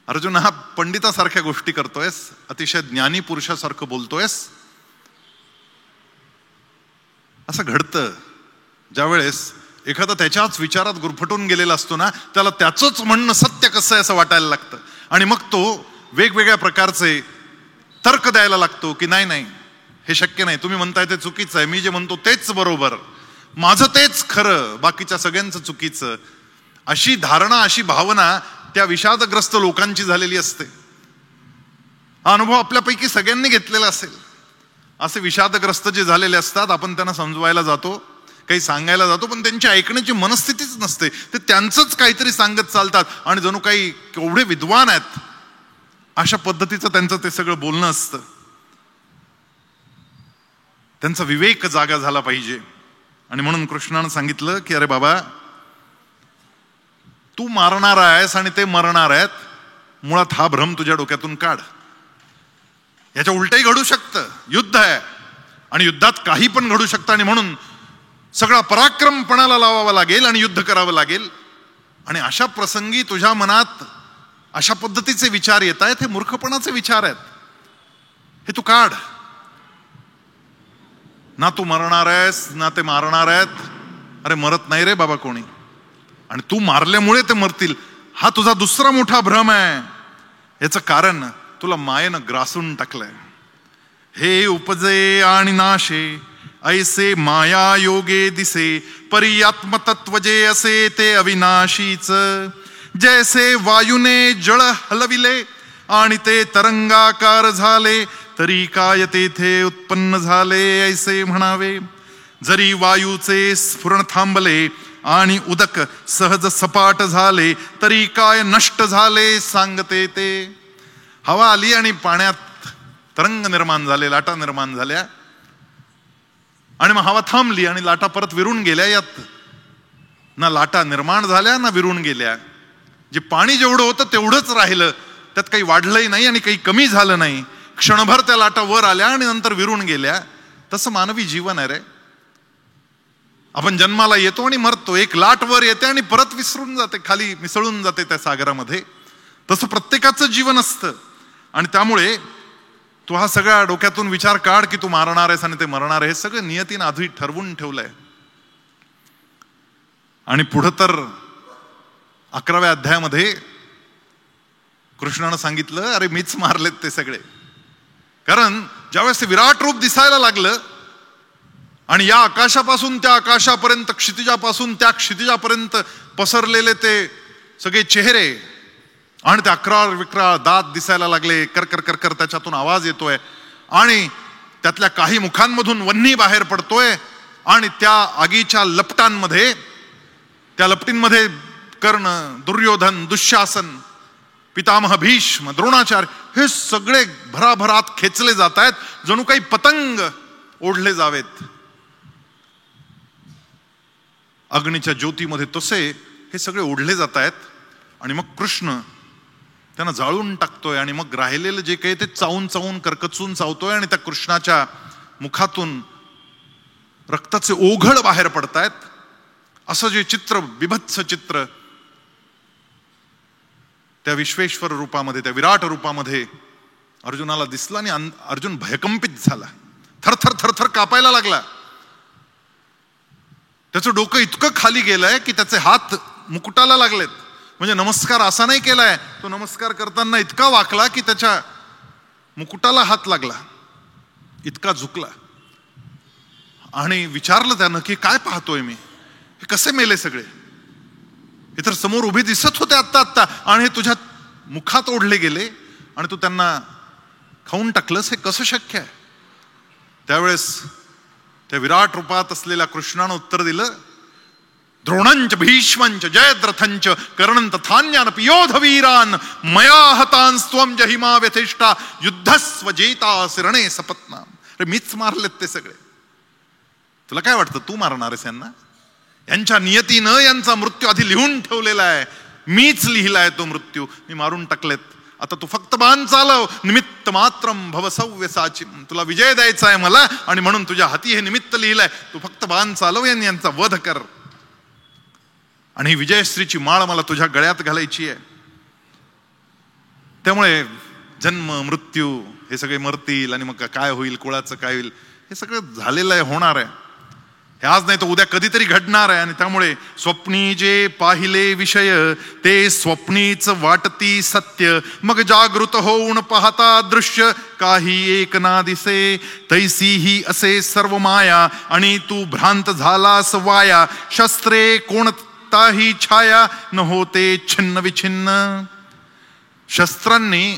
अर्जुन हा पंडितासारख्या गोष्टी करतोयस, अतिशय ज्ञानी पुरुषासारखं बोलतोयस. असं घडतं ज्यावेळेस एखादा त्याच्याच विचारात गुरफटून गेलेला असतो ना, त्याला त्याचंच म्हणणं सत्य कसं आहे असं वाटायला लागतं. आणि मग तो वेगवेगळ्या प्रकारचे तर्क द्यायला लागतो की नाही नाही हे शक्य नाही, तुम्ही म्हणताय ते चुकीचं आहे, मी जे म्हणतो तेच बरोबर, माझं तेच खरं, बाकीच्या सगळ्यांचं चुकीचं. अशी धारणा, अशी भावना त्या विषादग्रस्त लोकांची झालेली असते. हा अनुभव आपल्यापैकी सगळ्यांनी घेतलेला असेल. असे विषादग्रस्त जे झालेले असतात, आपण त्यांना समजवायला जातो, काही सांगायला जातो, पण त्यांची ऐकण्याची मनस्थितीच नसते. ते त्यांचंच काहीतरी सांगत चालतात आणि जणू काही केवढे विद्वान आहेत अशा पद्धतीचं त्यांचं ते सगळं बोलणं असतं. त्यांचा विवेक जागा झाला पाहिजे. आणि म्हणून कृष्णानं सांगितलं की अरे बाबा, तू मारणार आहेस आणि ते मरणार आहेत, मुळात हा भ्रम तुझ्या डोक्यातून काढ. याच्या उलटही घडू शकतं, युद्ध आहे आणि युद्धात काही पण घडू शकतं. आणि म्हणून सगळा पराक्रम पणाला लावावा लागेल आणि युद्ध करावं लागेल. आणि अशा प्रसंगी तुझ्या मनात अशा पद्धतीचे विचार येत आहेत, हे मूर्खपणाचे विचार आहेत, हे तू काढ. ना तू मरणार आहेस ना ते मारणार आहेत. अरे मरत नाही रे बाबा कोणी, आणि तू मारल्यामुळे ते मरतील हा तुझा दुसरा मोठा भ्रम आहे. याचं कारण तुला मायेनं ग्रासून टाकलंय. हे उपजे आणि नाशे ऐसे माया योगे दिसे, परी आत्मतत्व जे असे ते अविनाशीच. जैसे वायूने जळ हलविले आणि ते तरंगाकार झाले, तरी काय तेथे उत्पन्न झाले ऐसे म्हणावे. जरी वायूचे स्फुरण थांबले आणि उदक सहज सपाट झाले, तरी काय नष्ट झाले सांगते ते. हवा आली आणि पाण्यात तरंग निर्माण झाले, लाटा निर्माण झाल्या, आणि मग हवा थांबली आणि लाटा परत विरून गेल्या. यात ना लाटा निर्माण झाल्या ना विरून गेल्या. जे पाणी जेवढं होतं तेवढंच राहिलं, त्यात काही वाढलंही नाही आणि काही कमी झालं नाही. क्षणभर त्या लाटा वर आल्या आणि नंतर विरून गेल्या. तसं मानवी जीवन आहे रे. आपण जन्माला येतो आणि मरतो, एक लाट वर येते आणि परत विसरून जाते, खाली मिसळून जाते त्या सागरामध्ये. तसं प्रत्येकाचं जीवन असतं. आणि त्यामुळे तू हा सगळा डोक्यातून विचार काढ की तू मारणार आहेस आणि ते मरणार आहे, हे सगळं नियतीनं आधी ठरवून ठेवलंय. आणि पुढं तर 11व्या अध्यायामध्ये कृष्णानं सांगितलं, अरे मीच मारलेत ते सगळे. कारण ज्यावेळेस ते विराट रूप दिसायला लागलं आणि या आकाशापासून त्या आकाशापर्यंत, क्षितिजापासून त्या क्षितिजापर्यंत पसरलेले ते सगळे चेहरे आणि ते अक्राळ विक्राळ दात दिसायला लागले, करकर करकर त्याच्यातून आवाज येतोय आणि त्यातल्या काही मुखांमधून वन्ही बाहेर पडतोय आणि त्या आगीच्या लपटांमध्ये, त्या लपटींमध्ये कर्ण, दुर्योधन, दुःशासन, पितामह भीष्म, द्रोणाचार्य हे सगळे भराभरात खेचले जात आहेत, जणू काही पतंग ओढले जावेत अग्नीच्या ज्योतीमध्ये. तसे हे सगळे ओढले जात आहेत आणि मग कृष्ण त्यांना जाळून टाकतोय आणि मग राहिलेलं जे काही ते चावून चावून करकचून चावतोय आणि त्या कृष्णाच्या मुखातून रक्ताचे ओघळ बाहेर पडतायत. असं जे चित्र, बिभत्स चित्र त्या विश्वेश्वर रूपामध्ये, त्या विराट रूपामध्ये अर्जुनाला दिसलं आणि अर्जुन भयकंपित झाला, थरथर थरथर कापायला लागला. त्याचं डोकं इतकं खाली गेलंय की त्याचे हात मुकुटाला लागलेत. म्हणजे नमस्कार असा नाही केलाय, तो नमस्कार करताना इतका वाकला की त्याच्या मुकुटाला हात लागला, इतका झुकला. आणि विचारलं त्यानं की काय पाहतोय मी, हे कसे मेले सगळे, हे तर समोर उभे दिसत होते आत्ता आत्ता आणि हे तुझ्या मुखात ओढले गेले आणि तू त्यांना खाऊन टाकलंस, हे कसं शक्य आहे. त्यावेळेस त्या विराट रूपात असलेल्या कृष्णानं उत्तर दिलं, द्रोणंच भीष्मंच जयद्रथंच कर्णं तथान्यानपि योधवीरान मया हतांस्त्वं जहिमा व्यथिष्ठा युद्धस्व जेतासि रणे सपत्नाम. अरे मीच मारलेत ते सगळे. तुला काय वाटतं तू मारणार आहेस यांना? यांच्या नियतीनं यांचा मृत्यू आधी लिहून ठेवलेला आहे, मीच लिहिलाय तो मृत्यू, मी मारून टाकलेत. आता तू फक्त बाण चालव, निमित्त मात्रम भव सव्यसाची. तुला विजय द्यायचा आहे मला आणि म्हणून तुझ्या हाती हे निमित्त लिहिलंय, तू फक्त बाण चालव आणि यांचा वध कर. आणि ही विजयश्रीची माळ मला तुझ्या गळ्यात घालायची आहे. त्यामुळे जन्म मृत्यू हे सगळे मरतील आणि मग काय होईल, कुळाचं काय होईल, हे सगळं झालेलं आहे, होणार आहे. हे आज नाही तर उद्या कधीतरी घडणार आहे. आणि त्यामुळे स्वप्नी जे पाहिले विषय ते स्वप्नीच वाटती सत्य, मग जागृत होऊन पाहता दृश्य काही एक ना दिसे. तैसी ही असे सर्व माया आणि तू भ्रांत झालास वाया. शस्त्रे कोणताही छाया न होते छिन्न विछिन्न. शस्त्रांनी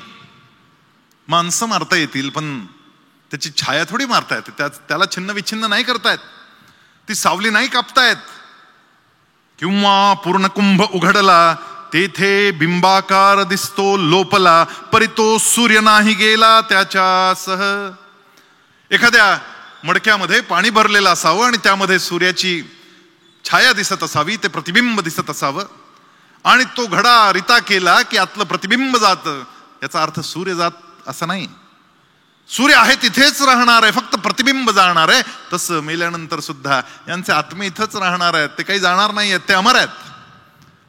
माणसं मारता येतील पण त्याची छाया थोडी मारता येते, त्याला छिन्न विछिन्न नाही करतायत, ती सावली नाही कापतायत. किंवा पूर्ण कुंभ उघडला तेथे बिंबाकार दिसतो लोपला, परी तो सूर्य नाही गेला त्याच्यासह. एखाद्या मडक्यामध्ये पाणी भरलेलं असावं आणि त्यामध्ये सूर्याची छाया दिसत असावी, ते प्रतिबिंब दिसत असावं आणि तो घडा रिता केला की आतलं प्रतिबिंब जातं. याचा अर्थ सूर्य जात असं नाही. सूर्य आहे तिथेच राहणार आहे, फक्त प्रतिबिंब जाणार आहे. तसं मेल्यानंतर सुद्धा यांचे आत्मे इथंच राहणार आहेत, ते काही जाणार नाही आहेत, ते अमर आहेत.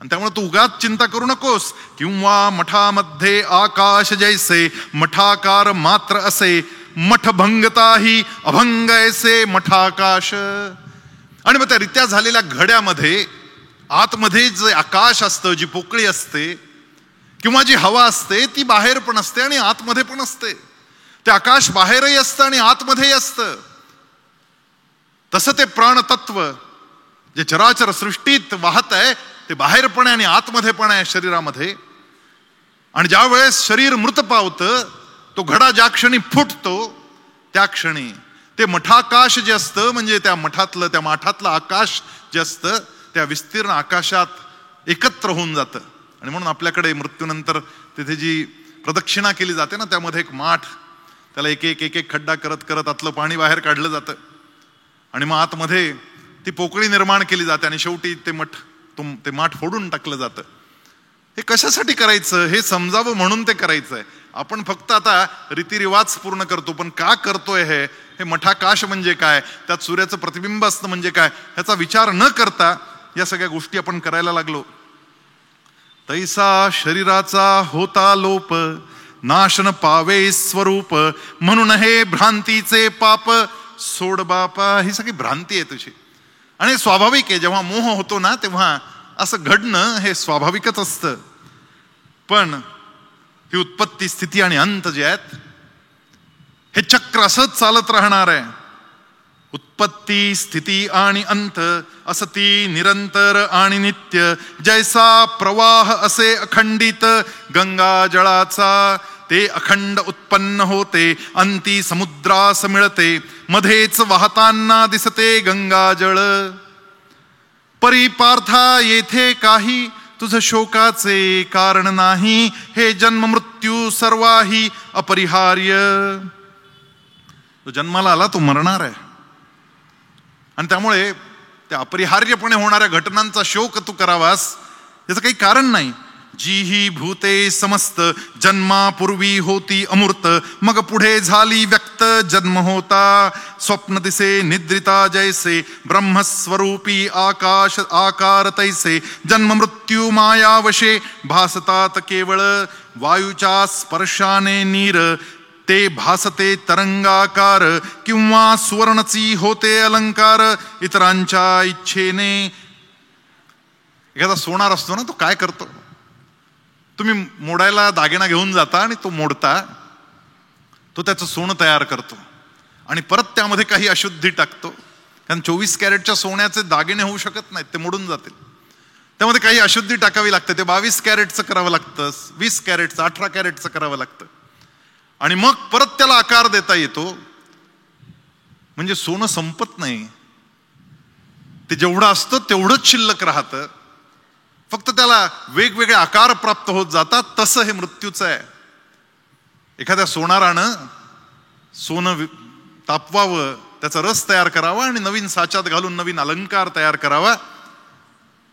आणि त्यामुळे तू उगाच चिंता करू नकोस. किंवा मठामध्ये आकाश जैसे मठाकार मात्र असे, मठ भंगताही अभंग ऐसे मठाकाश. आणि मग त्या रित्या झालेल्या घड्यामध्ये आतमध्ये जे आकाश असतं, जी पोकळी असते किंवा जी हवा असते ती बाहेर पण असते आणि आतमध्ये पण असते. ते आकाश बाहेरही असतं आणि आतमध्येही असतं. तसं ते प्राणतत्व जे चराचर सृष्टीत वाहत आहे ते बाहेर पण आहे आणि आतमध्ये पण आहे शरीरामध्ये. आणि ज्या वेळेस शरीर मृत पावतं, तो घडा ज्या क्षणी फुटतो त्या क्षणी ते मठाकाश जे असतं, म्हणजे त्या माठातलं आकाश जे असतं त्या विस्तीर्ण आकाशात एकत्र होऊन जातं. आणि म्हणून आपल्याकडे मृत्यूनंतर तिथे जी प्रदक्षिणा केली जाते ना, त्यामध्ये एक माठ, त्याला एक एक खड्डा करत करत आतलं पाणी बाहेर काढलं जातं आणि मग आतमध्ये ती पोकळी निर्माण केली जाते आणि शेवटी ते माठ फोडून टाकलं जातं. हे कशासाठी करायचं हे समजावं म्हणून ते करायचंय. आपण फक्त आता रीतिरिवाज पूर्ण करतो, पण का करतोय हे मठाकाश म्हणजे काय, त्यात सूर्याचं प्रतिबिंब असतं म्हणजे काय, ह्याचा विचार न करता या सगळ्या गोष्टी आपण करायला लागलो. तैसा शरीराचा होता लोप, नाशन पावे स्वरूप, म्हणून हे भ्रांतीचे पाप सोड बापा. ही सगळी भ्रांती आहे तुझी आणि स्वाभाविक आहे. जेव्हा मोह होतो ना तेव्हा असं घडणं हे स्वाभाविकच असतं. पण ही उत्पत्ती, स्थिती आणि अंत जे आहेत हे चक्र असंच चालत राहणार आहे. उत्पत्ती, स्थिती आणि अंत असती निरंतर आणि नित्य. जैसा प्रवाह असे अखंडित गंगा जळाचा, ते अखंड उत्पन्न होते अंती समुद्रास मिळते. मध्येच वाहताना दिसते गंगाजळ. परिपार्था येथे काही तुझ शोकाचे कारण नाही. हे जन्म मृत्यू सर्वाही अपरिहार्य. तो जन्माला आला तो मरणार आहे आणि त्यामुळे त्या अपरिहार्यपणे होणाऱ्या घटनांचा शोक तू करावास याचं काही कारण नाही. जी ही भूते समस्त जन्मापूर्वी होती अमूर्त, मग पुढे झाली व्यक्त जन्म होता. स्वप्न दिसे निद्रिता जैसे, ब्रह्मस्वरूपी आकाश आकार तैसे. जन्म मृत्यू मायावशे भासतात केवळ. वायूच्या स्पर्शाने नीर ते भासते तरंगाकार, किंवा सुवर्णची होते अलंकार इतरांच्या इच्छेने. एखादा सोनार असतो ना, तो काय करतो, तुम्ही मोडायला दागिना घेऊन जाता आणि तो मोडता, तो त्याचं सोनं तयार करतो आणि परत त्यामध्ये काही अशुद्धी टाकतो. कारण 24 कॅरेटच्या सोन्याचे दागिने होऊ शकत नाहीत, ते मोडून जातील. त्यामध्ये काही अशुद्धी टाकावी लागते. ते 22 कॅरेटचं करावं लागतं, 20 कॅरेटचं, 18 कॅरेटचं करावं लागतं आणि मग परत त्याला आकार देता येतो. म्हणजे सोनं संपत नाही, ते जेवढं असतं तेवढंच शिल्लक राहतं, फक्त त्याला वेगवेगळे आकार प्राप्त होत जातात. तसं हे मृत्यूचं आहे. एखाद्या सोनारानं सोनं तापवावं, त्याचा रस तयार करावा आणि नवीन साच्यात घालून नवीन अलंकार तयार करावा,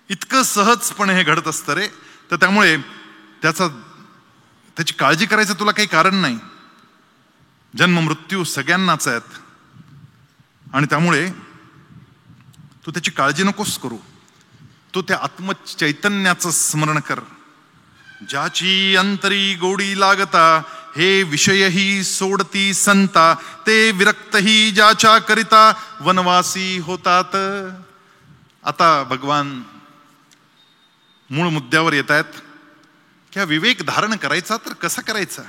इतकं सहजपणे हे घडत असतं रे. तर त्यामुळे त्याची काळजी करायचं तुला काही कारण नाही. जन्म मृत्यू सगळ्यांनाच आहेत आणि त्यामुळे तू त्याची काळजी नकोस करू. तू त्या आत्मचैतन्याचं स्मरण कर, ज्याची अंतरी गोडी लागता. हे विषयही सोडती संता, ते विरक्तही ज्याच्या करिता वनवासी होतात. आता भगवान मूळ मुद्द्यावर येत आहेत की हा विवेक धारण करायचा तर कसा करायचा.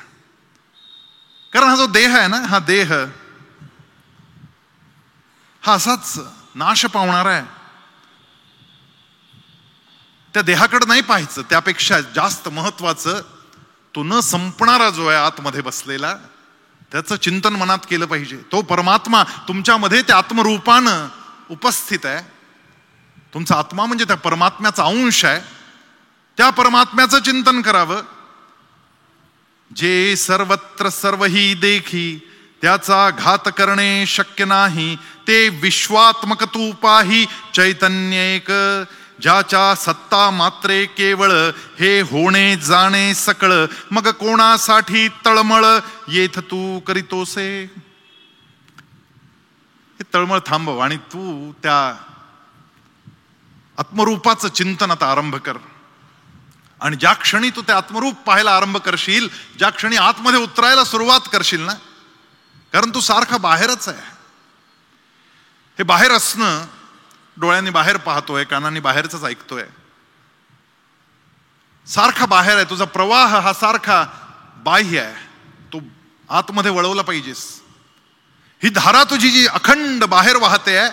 कारण हा जो देह आहे ना, हा देह हा असाच नाश पावणारा आहे. त्या देहाकडे नाही पाहायचं, त्यापेक्षा जास्त महत्वाचं तो न संपणारा जो आहे आतमध्ये बसलेला, त्याचं चिंतन मनात केलं पाहिजे. तो परमात्मा तुमच्यामध्ये त्या आत्मरूपानं उपस्थित आहे. तुमचा आत्मा म्हणजे त्या परमात्म्याचा अंश आहे. त्या परमात्म्याचं चिंतन करावं. जे सर्वत्र सर्वही देखी, त्याचा घात करणे शक्य नाही. ते विश्वात्मक तू पाही चैतन्य एक, ज्याच्या सत्ता मात्रे केवळ. हे होणे जाणे सकळ, मग कोणासाठी तळमळ येथ तू करीतोसे. हे तळमळ थांबव आणि तू त्या आत्मरूपाचं चिंतन आता आरंभ कर. आणि ज्या क्षणी तू ते आत्मरूप पाहायला आरंभ करशील, ज्या क्षणी आतमध्ये उतरायला सुरुवात करशील ना, कारण तू सारखा बाहेरच आहे. हे बाहेर असणं, डोळ्यांनी बाहेर पाहतोय, कानांनी बाहेरच ऐकतोय, सारखा बाहेर आहे, तुझा प्रवाह हा सारखा बाह्य आहे, तो आतमध्ये वळवला पाहिजेस. ही धारा तुझी जी अखंड बाहेर वाहते आहे,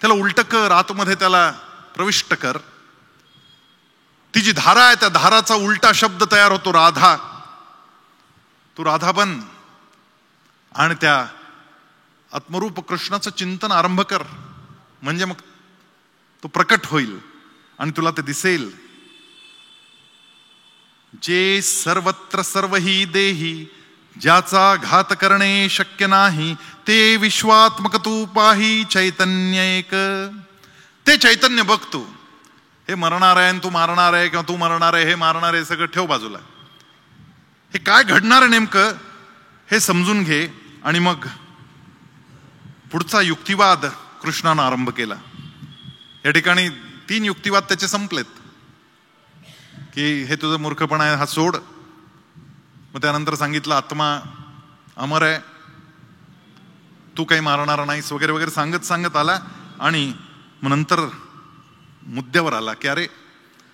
त्याला उलट कर, आतमध्ये त्याला प्रविष्ट कर. ती जी धारा आहे, त्या धाराचा उलटा शब्द तयार होतो राधा. तू राधा बन आणि त्या आत्मरूप कृष्णाचं चिंतन आरंभ कर, म्हणजे मग तो प्रकट होईल आणि तुला ते दिसेल. जे सर्वत्र सर्वही देही, ज्याचा घात करणे शक्य नाही, ते विश्वात्मक तू पाही चैतन्य एक. ते चैतन्य बघ तू. हे मरणार आहे, तू मारणार आहे, किंवा तू मरणार आहे, हे मारणार आहे, सगळं ठेव बाजूला. हे काय घडणार आहे नेमकं हे समजून घे. आणि मग पुढचा युक्तिवाद कृष्णानं आरंभ केला. या ठिकाणी 3 युक्तिवाद त्याचे संपलेत, की हे तुझं मूर्खपणा आहे, हा सोड. मग त्यानंतर सांगितलं आत्मा अमर आहे, तू काही मारणार नाहीस, वगैरे वगैरे सांगत आला. आणि मग नंतर मुद्द्यावर आला की अरे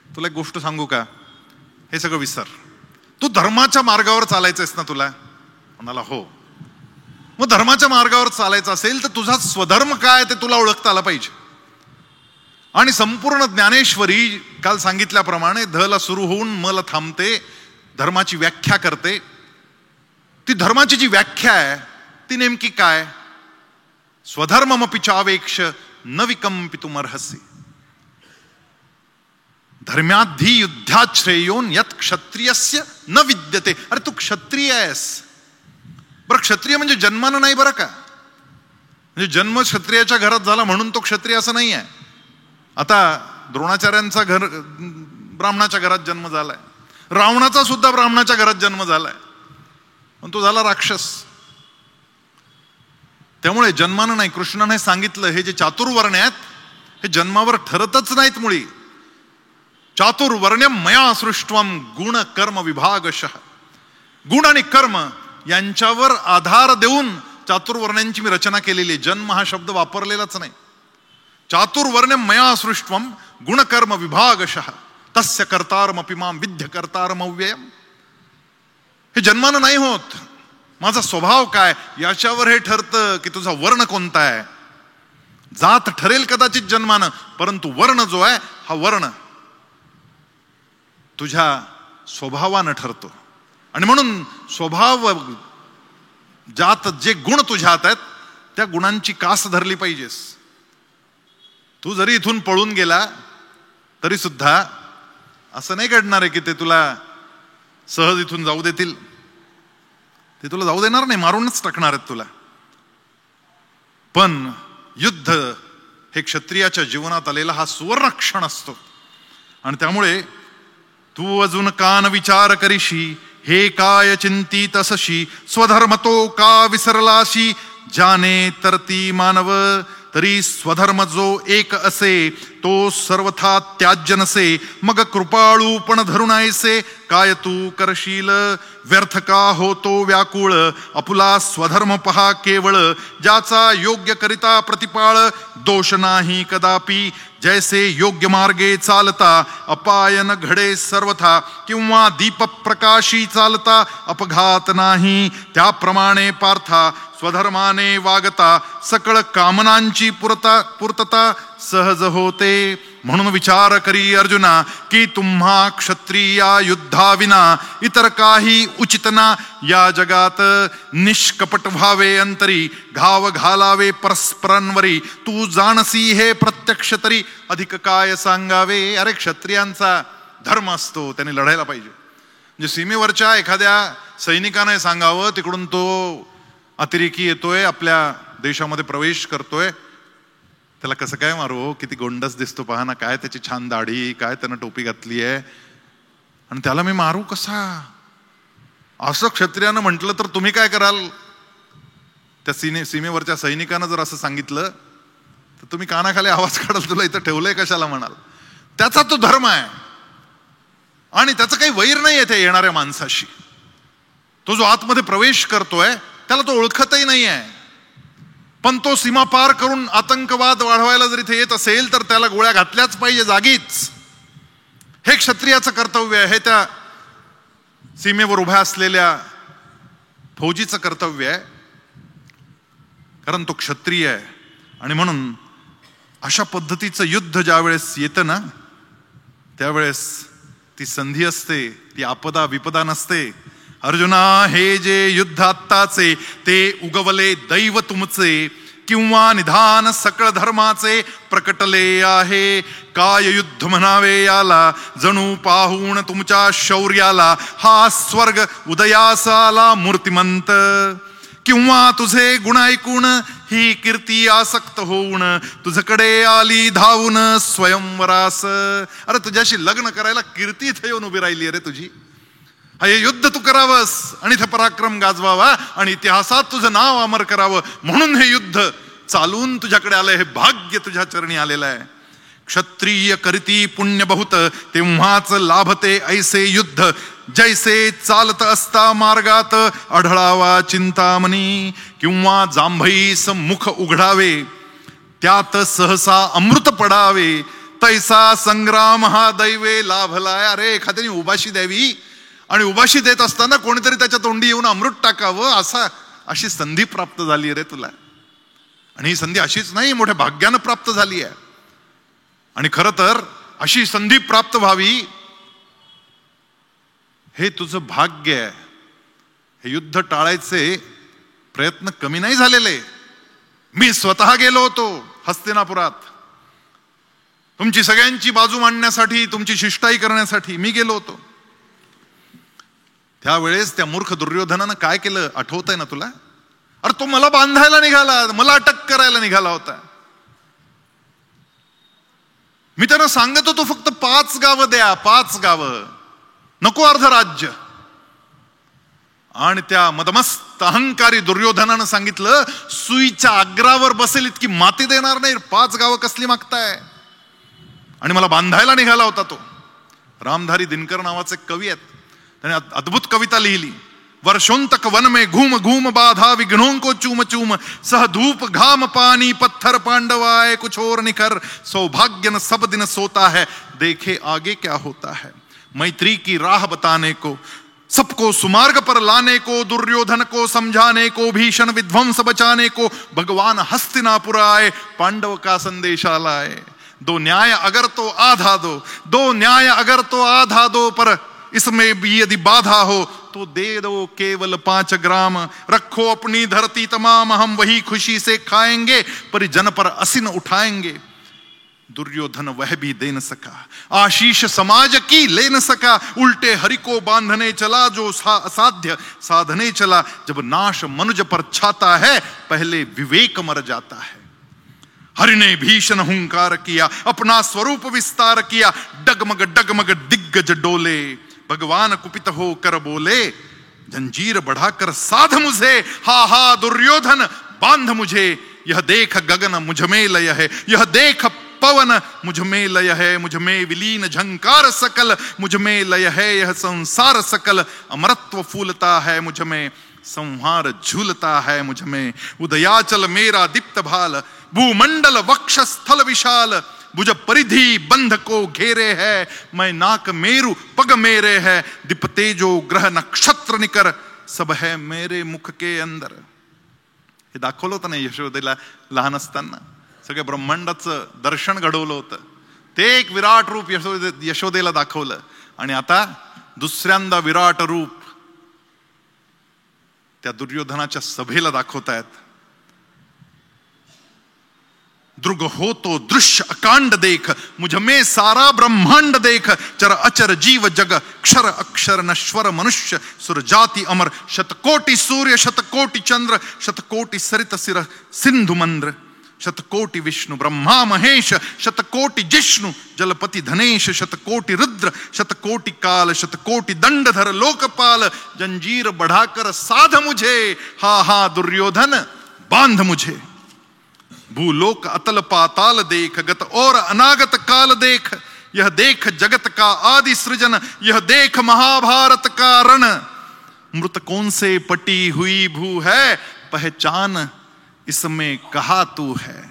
तुला एक गोष्ट सांगू का, हे सगळं विसर, तू धर्माच्या मार्गावर चालायचंयस ना तुला. म्हणाला हो. मग धर्माच्या मार्गावर चालायचं असेल तर तुझा स्वधर्म काय ते तुला ओळखता आला पाहिजे. आणि संपूर्ण ज्ञानेश्वरी काल सांगितल्याप्रमाणे ध ला सुरू होऊन म ला थांबते, धर्माची व्याख्या करते. ती धर्माची जी व्याख्या आहे ती नेमकी काय? स्वधर्ममपि चावेक्ष न विकंपितुमर्हसि, धर्म्याधी युद्धात श्रेयोन यत क्षत्रियस्य न विद्यते. अरे तू क्षत्रिय आहेस. बरं, क्षत्रिय म्हणजे जन्मानं नाही बरं का, म्हणजे जन्म क्षत्रियाच्या घरात झाला म्हणून तो क्षत्रिय असं नाही आहे. आता द्रोणाचार्यांचा ब्राह्मणाच्या घरात जन्म झालाय, रावणाचा सुद्धा ब्राह्मणाच्या घरात जन्म झालाय, पण तो झाला राक्षस. त्यामुळे जन्मानं नाही, कृष्णाने सांगितलं हे जे चातुर्वर्ण आहेत हे जन्मावर ठरतच नाहीत मुळी. चातुर्वर्ण्यम मया सृष्टवम गुण कर्म विभागशः. गुण आणि कर्म यांच्यावर आधार देऊन चातुर्वर्ण्यांची मी रचना केलेली आहे. जन्म हा शब्द वापरलेलाच नाही. चातुर्वर्ण्यम मया सृष्टवम गुणकर्म विभागशः तस्य कर्तारमपि मां विद्य कर्तारमव्ययम्. हे जन्मानं नाही होत. माझा स्वभाव काय याच्यावर हे ठरतं की तुझा वर्ण कोणता आहे. जात ठरेल कदाचित जन्मानं, परंतु वर्ण जो आहे हा वर्ण तुझ्या स्वभावानं ठरतो. आणि म्हणून स्वभाव जात जे गुण तुझ्यात आहेत त्या गुणांची कास धरली पाहिजेस. तू जरी इथून पळून गेला तरी सुद्धा असं नाही घडणार आहे की ते तुला सहज इथून जाऊ देतील. ते तुला जाऊ देणार नाही, मारूनच टाकणार आहेत तुला. पण युद्ध हे क्षत्रियाच्या जीवनात आलेला हा सुवर्ण क्षण असतो. आणि त्यामुळे तू अजून कान विचार करीशी, हे काय चिंतित असशी, स्वधर्म तो का विसरलाशी, जाने तरती मानव तरी स्वधर्म जो एक असे, तो सर्वथा त्याज्य नसे. मग कृपाळू पण धरून ऐसे, काय तू करशील व्यर्थ का होतो व्याकुळ. आपुला स्वधर्म पहा केवळ, ज्याचा योग्य करिता प्रतिपाळ. दोष नाही कदापि जैसे योग्य मार्गे चालता, अपायन घडे सर्वथा. किंवा दीप प्रकाशी चालता, अपघात नाही. त्याप्रमाणे पार्था स्वधर्माने वागता, सकळ कामनांची पूर्तता सहज होते. म्हणून विचार करी अर्जुना, की तुम्हा क्षत्रिया युद्धाविना इतर काही उचित ना. या जगात निष्कपट व्हावे अंतरी, घाव घालावे परस्परांवरी. तू जाणसी हे प्रत्यक्ष तरी, अधिक काय सांगावे. अरे क्षत्रियांचा धर्म असतो, त्यांनी लढायला पाहिजे. म्हणजे सीमेवरच्या एखाद्या सैनिकाने सांगावं, तिकडून तो अतिरेकी येतोय, आपल्या देशामध्ये प्रवेश करतोय, त्याला कसं काय मारू, किती गोंडस दिसतो पहा ना, काय त्याची छान दाढी, काय त्यानं टोपी घातली आहे, आणि त्याला मी मारू कसा. असं क्षत्रियानं म्हटलं तर तुम्ही काय कराल? त्या सीमेवरच्या सैनिकानं जर असं सांगितलं तर तुम्ही कानाखाली आवाज काढाल, तुला इथं ठेवलंय कशाला म्हणाल. त्याचा तो धर्म आहे आणि त्याचं काही वैर नाही येते येणाऱ्या माणसाशी. तो जो आतमध्ये प्रवेश करतोय त्याला तो ओळखतही नाही आहे, पण तो सीमा पार करून आतंकवाद वाढवायला जर इथे येत असेल तर त्याला गोळ्या घातल्याच पाहिजे जागीच. हे क्षत्रियाचं कर्तव्य आहे, हे त्या सीमेवर उभ्या असलेल्या फौजीचं कर्तव्य आहे, कारण तो क्षत्रिय आहे. आणि म्हणून अशा पद्धतीचं युद्ध ज्या वेळेस येतं ना, त्यावेळेस ती संधी असते, ती आपदा विपदा नसते. अर्जुना, हे जे युद्ध आत्ताचे ते उगवले दैव तुमचे, किंवा निधान सकळ धर्माचे प्रकटले आहे. काय युद्ध म्हणावे याला, जणू पाहून तुमच्या शौर्याला हा स्वर्ग उदयास आला मूर्तिमंत. किंवा तुझे गुण ऐकून ही कीर्ती आसक्त होऊन तुझकडे आली धावून स्वयंवरास. अरे तुझ्याशी लग्न करायला कीर्ती इथे येऊन उभी राहिली अरे तुझी. हे युद्ध तू करावंस आणि इथे पराक्रम गाजवावा आणि इतिहासात तुझं नाव अमर करावं म्हणून हे युद्ध चालून तुझ्याकडे आलंय. हे भाग्य तुझ्या चरणी आलेलं आहे. क्षत्रिय करीती पुण्य बहुत, तेव्हाच लाभते ऐसे युद्ध. जैसे चालत असता मार्गात आढळावा चिंतामणी. किंवा जांभईस मुख उघडावे, त्यात सहसा अमृत पडावे. तैसा संग्राम हा दैवे लाभलाय. अरे एखाद्याने उभाशी द्यावी आणि उभाशी देत असताना कोणीतरी त्याच्या तोंडी येऊन अमृत टाकावं, अशी संधी प्राप्त झाली रे तुला. आणि ही संधी अशीच नाही, मोठ्या भाग्यानं प्राप्त झाली आहे. आणि खरं तर अशी संधी प्राप्त व्हावी हे तुझं भाग्य आहे. हे युद्ध टाळायचे प्रयत्न कमी नाही झालेले. मी स्वतः गेलो होतो हस्तिनापुरात, तुमची सगळ्यांची बाजू मांडण्यासाठी, तुमची शिष्टाई करण्यासाठी मी गेलो होतो. त्यावेळेस त्या मूर्ख दुर्योधनानं काय केलं आठवतंय ना तुला? अरे तो मला बांधायला निघाला, मला अटक करायला निघाला होता. मी त्यांना सांगत होतो फक्त 5 गावं द्या, 5 गावं, नको अर्ध राज्य. आणि त्या मदमस्त अहंकारी दुर्योधनानं सांगितलं सुईच्या अग्रावर बसेल इतकी माती देणार नाही, 5 गावं कसली मागताय. आणि मला बांधायला निघाला होता तो. रामधारी दिनकर नावाचे कवी आहेत, त्याने अद्भुत कविता लिहिली. वर्षोंतक वन में घूम घूम बाधा विघ्नों को चूम चूम. सह धूप घाम पानी पत्थर पांडवाए कुछ और निखर. सौभाग्य न सब दिन सोता है, देखे आगे क्या होता है. मैत्री की राह बताने को, सबको सुमार्ग पर लाने को, दुर्योधन को समझाने को, भीषण विध्वंस बचाने को भगवान हस्तिनापुर आए, पांडव का संदेशा लाए. 2 न्याय अगर तो आधा दो, 2 न्याय अगर तो आधा दो, पर इसमें भी यदि बाधा हो तो दे दो केवल 5 ग्राम. रखो अपनी धरती तमाम, हम वही खुशी से खाएंगे, परिजन पर असिन उठाएंगे. दुर्योधन वह भी दे न सका, आशीष समाज की ले न सका. उल्टे हरि को बांधने चला, जो असाध्य साधने चला. जब नाश मनुज पर छाता है, पहले विवेक मर जाता है. हरि ने भीषण हुंकार किया, अपना स्वरूप विस्तार किया. डगमग डगमग दिग्गज डोले, भगवान कुपित हो कर बोले, जंजीर बढ़ाकर साध मुझे. हा हा दुर्योधन बांध मुझे. यह देख गगन मुझ में लय है, यह देख पवन मुझ में लय है. मुझ में विलीन झंकार सकल, मुझ में लय है यह संसार सकल. अमरत्व फूलता है मुझ में, संहार झूलता है मुझ में. उदयाचल मेरा दीप्त भाल, भूमंडल वक्षस्थल विशाल. भुज परिधि बंध को घेरे है, मैं नाक मेरु पग मेरे है. दीपते जो ग्रह नक्षत्र निकर, सब है मेरे मुख के अंदर. हे दाखवलं होतं ना यशोदेला लहान असताना, सगळ्या ब्रह्मांडाचं दर्शन घडवलं होतं. ते एक विराट रूप यशोदेला दाखवलं. आणि आता दुसऱ्यांदा विराट रूप त्या दुर्योधनाच्या सभेला दाखवतायत. दृग हो तो दृश्य अकांड देख, मुझ में सारा ब्रह्मांड देख. चर अचर जीव जग, क्षर अक्षर नश्वर मनुष्य, सुर जाति अमर. शतकोटि सूर्य शतकोटि चंद्र, शतकोटि सरित सिर सिंधु मंद्र. शतकोटि विष्णु ब्रह्मा महेश, शतकोटि जिष्णु जलपति धनेश. शतकोटि रुद्र शतकोटि काल, शतकोटि दंडधर लोकपाल. जंजीर बढ़ाकर साध मुझे, हा हा दुर्योधन बांध मुझे. भूलोक अतल पाताल देख, गत और अनागत काल देख. यह देख जगत का आदि सृजन, यह देख महाभारत का रण. मृतकों से पटी हुई भू है, पहचान इसमें कहा तू है.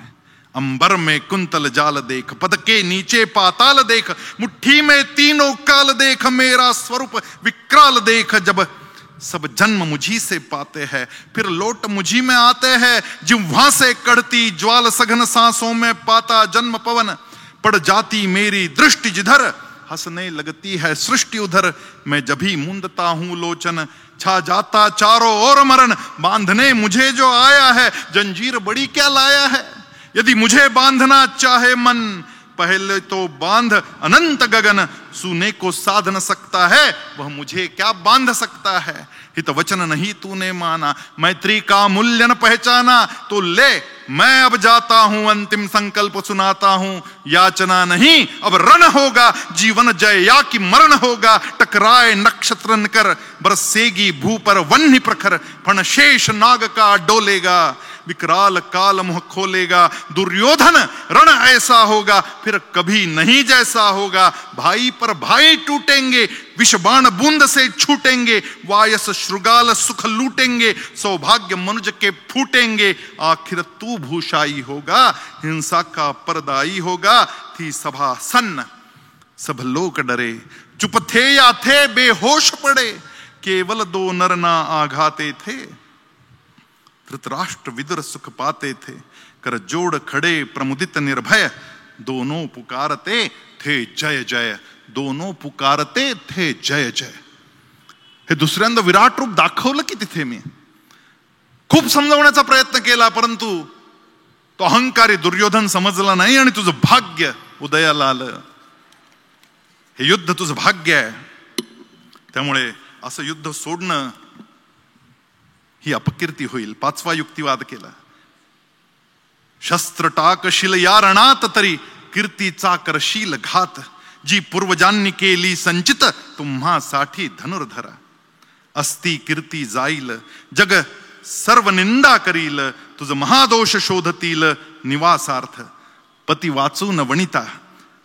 अंबर में कुंतल जाल देख, पद के नीचे पाताल देख, मुट्ठी में तीनों काल देख, मेरा स्वरूप विकराल देख। जब सब जन्म मुझी से पाते हैं, फिर लौट मुझी में आते हैं। जिह्वा से कढ़ती ज्वाल सघन सांसों में पाता जन्म पवन, पड़ जाती मेरी दृष्टि जिधर, हंसने लगती है सृष्टि उधर। मैं जब भी मूंदता हूं लोचन, छा जाता चारों ओर मरण। बांधने मुझे जो आया है, जंजीर बड़ी क्या लाया है। यदि मुझे बांधना चाहे मन, पहले तो बांध अनंत गगन। सुने को साध न सकता है, वह मुझे क्या बांध सकता है। हित वचन नहीं तूने माना, मैत्री का मूल्य न पहचाना। तो ले मैं अब जाता हूं, अंतिम संकल्प सुनाता हूं। याचना नहीं अब रण होगा, जीवन जय या कि मरण होगा। टकराए नक्षत्र कर, बरसेगी भू पर वन्य प्रखर। फण शेष नाग का डोलेगा, विकराल काल मुह खोलेगा। दुर्योधन रण ऐसा होगा, फिर कभी नहीं जैसा होगा। भाई पर भाई टूटेंगे, विषबाण बूंद से छूटेंगे। वायस श्रुगाल सुख लूटेंगे, सौभाग्य मनुज के फूटेंगे। आखिर तू भूषाई होगा, हिंसा का परदाई होगा। थी सभा सन्न, सब लोग डरे, चुप थे या थे बेहोश पड़े। केवल दो नर ना आघाते थे, धृतराष्ट्र विदुर सुख पाते थे। कर जोड़ खड़े प्रमुदित निर्भय, दोनों पुकारते थे जय जय। दोनों पुकारते थे जय जय। हे दुसऱ्यांदा विराट रूप दाखवलं की तिथे मी खूप समजावण्याचा प्रयत्न केला, परंतु तो अहंकारी दुर्योधन समजला नाही आणि तुझं भाग्य उदयाला आलं. हे युद्ध तुझं भाग्य आहे. त्यामुळे असं युद्ध सोडणं ही अपकीर्ती होईल. 5वा युक्तिवाद केला. शस्त्र टाकशील या रणात तरी कीर्तीचा करशील घात. जी पूर्वजांनी केली संचित तुम्हासाठी धनुर्धरा. अस्ती कीर्ती जाईल जग सर्व निंदा करील. तुझं महादोष शोधतील निवासार्थ. पती वाचून वनिता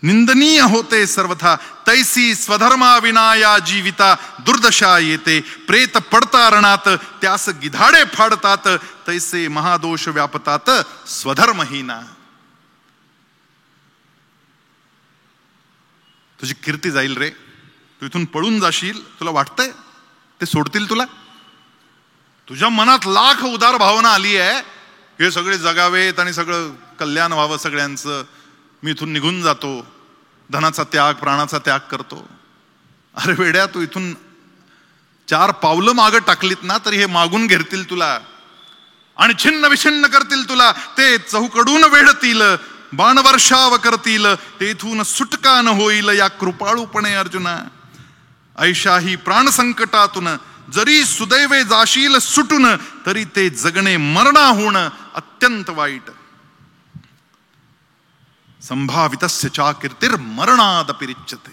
निंदनीय होते सर्वथा. तैसी स्वधर्मा विनाया जीविता दुर्दशा येते. प्रेत पडता रणात त्यास गिधाडे फाडतात. तैसे महादोष व्यापतात स्वधर्महीना. तुझी कीर्ती जाईल रे. तू इथून पळून जाशील. तुला वाटतंय ते सोडतील तुला? तुझ्या मनात लाख उदार भावना आली आहे. हे सगळे जगावेत आणि सगळं कल्याण व्हावं सगळ्यांचं. मी इथून निघून जातो. धनाचा त्याग प्राणाचा त्याग करतो. अरे वेड्या, तू इथून 4 पावलं मागं टाकलीत ना तरी हे मागून घेतील तुला आणि छिन्न विछिन्न करतील तुला. ते चहूकडून वेढतील बाणवर्षाव करतील. तेथून सुटका न होईल या कृपाळूपणे अर्जुना. ऐशाही प्राण संकटातून जरी सुदैवे जाशील सुटून तरी ते जगणे मरणाहून अत्यंत वाईट. संभावितस्य चा कीर्तिर् मरणादपि रिच्यते.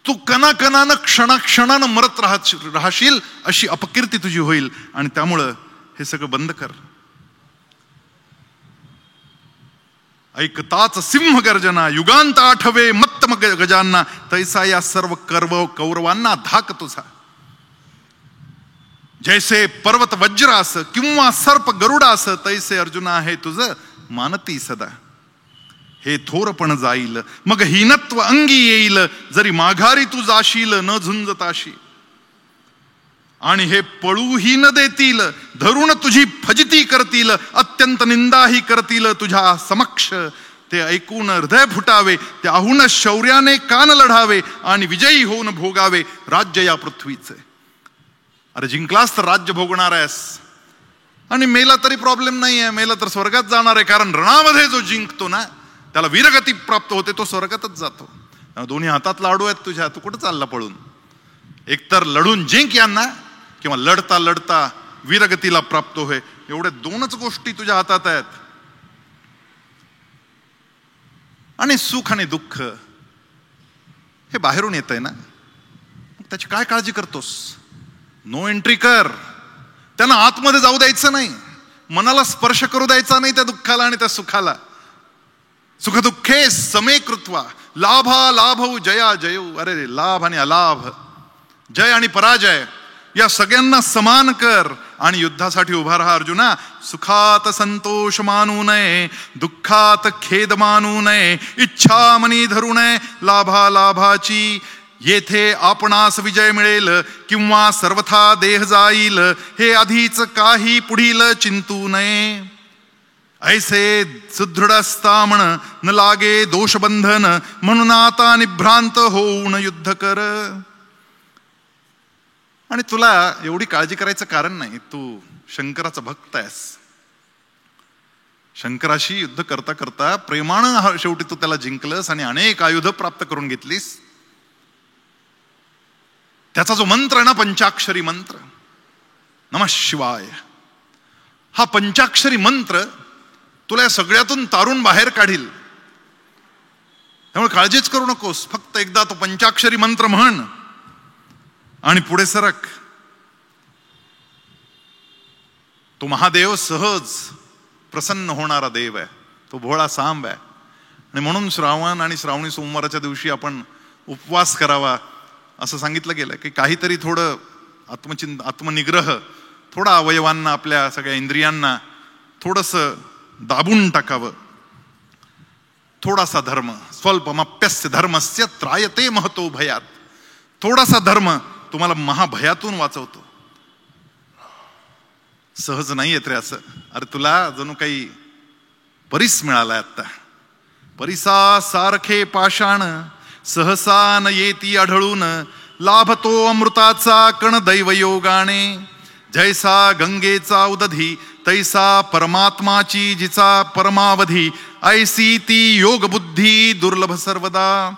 तू कणाकणानं क्षणाक्षणानं मरत राहशील अशी अपकीर्ती तुझी होईल. आणि त्यामुळं हे सगळं बंद कर. ऐकताच सिंह गर्जना युगांत आठवे मत्तम गजांना. तैसा या सर्व कौरवांना धाक तुझा. जैसे पर्वत वज्रास किंवा सर्प गरुडास तैसे अर्जुना हे तुझं मानती सदा. हे थोरपण जाईल मग हीनत्व अंगी येईल. जरी माघारी तू जाशील न झुंजताशी. आणि हे पळूही न देतील. धरून तुझी फजिती करतील. अत्यंत निंदाही करतील तुझ्या समक्ष. ते ऐकून हृदय फुटावे. त्याहून शौर्याने कान लढावे. आणि विजयी होऊन भोगावे राज्य या पृथ्वीचे. अरे जिंकलास तर राज्य भोगणार आहेस. आणि मेला तरी प्रॉब्लेम नाही आहे. मेला तर स्वर्गात जाणार आहे. कारण रणामध्ये जो जिंकतो ना त्याला वीरगती प्राप्त होते. तो स्वर्गातच जातो. दोन्ही हातात लाडू आहेत तुझ्या. तू कुठं चालला पळून? एकतर लढून जिंक यांना किंवा लढता लढता वीरगतीला प्राप्त होय. एवढ्या 2च गोष्टी तुझ्या हातात आहेत. आणि सुख आणि दुःख हे बाहेरून येत आहे ना. त्याची काय काळजी करतोस? नो एंट्री कर. त्यांना आतमध्ये जाऊ द्यायचं नाही. मनाला स्पर्श करू द्यायचा नाही त्या दुःखाला आणि त्या सुखाला. सुख दुःखे समे कृत्वा लाभा लाभौ जया जयौ. अरे लाभ आणि अलाभ जय आणि पराजय या सगळ्यांना समान कर. आणि युद्धासाठी उभा राहा अर्जुना. सुखात संतोष मानू नये, दुःखात खेद मानू नये, इच्छा मनी धरू नये लाभा लाभाची. येथे आपणास विजय मिळेल किंवा सर्वथा देह जाईल, हे आधीच काही पुढील चिंतू नये. ऐसे सुदृढ असता म्हण न लागे दोषबंधन, म्हणून आता निभ्रांत होऊन युद्ध कर. आणि तुला एवढी काळजी करायचं कारण नाही, तू शंकराचा भक्त आहेस. शंकराशी युद्ध करता करता प्रेमानं शेवटी तू त्याला जिंकलंस आणि अनेक आयुध प्राप्त करून घेतलीस. त्याचा जो मंत्र आहे ना, पंचाक्षरी मंत्र नमः शिवाय, हा पंचाक्षरी मंत्र तुला या सगळ्यातून तारून बाहेर काढील. त्यामुळे काळजीच करू नकोस, फक्त एकदा तो पंचाक्षरी मंत्र म्हण आणि पुढे सरक. तो महादेव सहज प्रसन्न होणारा देव आहे, तो भोळा सांब आहे. आणि म्हणून श्रावण आणि श्रावणी सोमवाराच्या दिवशी आपण उपवास करावा असं सांगितलं गेलं की काहीतरी थोडं आत्मनिग्रह, थोडा अवयवांना, आपल्या सगळ्या इंद्रियांना थोडंसं दाबून टाकावं. थोडासा धर्म, स्वल्पमप्यस्य धर्मस्य त्रायते महतो भयात. थोडासा धर्म तुम्हाला महाभयातून वाचवतो. सहज नाही येत रे असं. अरे तुला जणू काही परीस मिळालाय आता. परिसा सारखे पाषाण सहसा न येती आढळून, लाभतो अमृताचा कण दैवयोगाने. जैसा गंगेचा उदधी तैसा परमात्माची जिचा परमावधी, ऐसी ती योग बुद्धी दुर्लभ सर्वदा.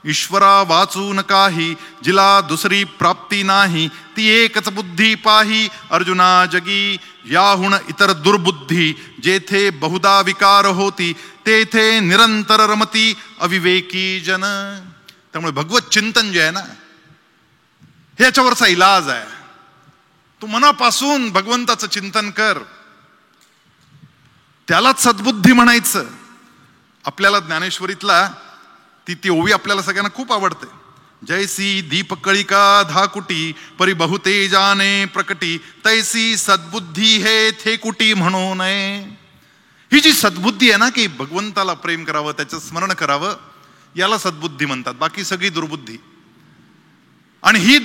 ईश्वरा वाचून काही जिला दुसरी प्राप्ती नाही, ती एकच बुद्धी पाही अर्जुना जगी. याहून इतर दुर्बुद्धी जेथे बहुधा विकार होती, तेथे निरंतर रमती अविवेकी जन. त्यामुळे भगवत चिंतन जे आहे ना, ह्याच्यावरचा इलाज आहे. तू मनापासून भगवंताचं चिंतन कर, त्यालाच सद्बुद्धी म्हणायचं. आपल्याला ज्ञानेश्वरीतला ती ओवी आपल्याला सगळ्यांना खूप आवडते. जैसी दीपकळिका धाकुटी परी बहुतेजाने प्रकटी, तैसी सद्बुद्धी हे थेकुटी म्हणू नये. ही जी सद्बुद्धी आहे ना, की भगवंताला प्रेम करावं, त्याचं स्मरण करावं, याला सद्बुद्धी म्हणतात. बाकी सगळी दुर्बुद्धी. आणि ही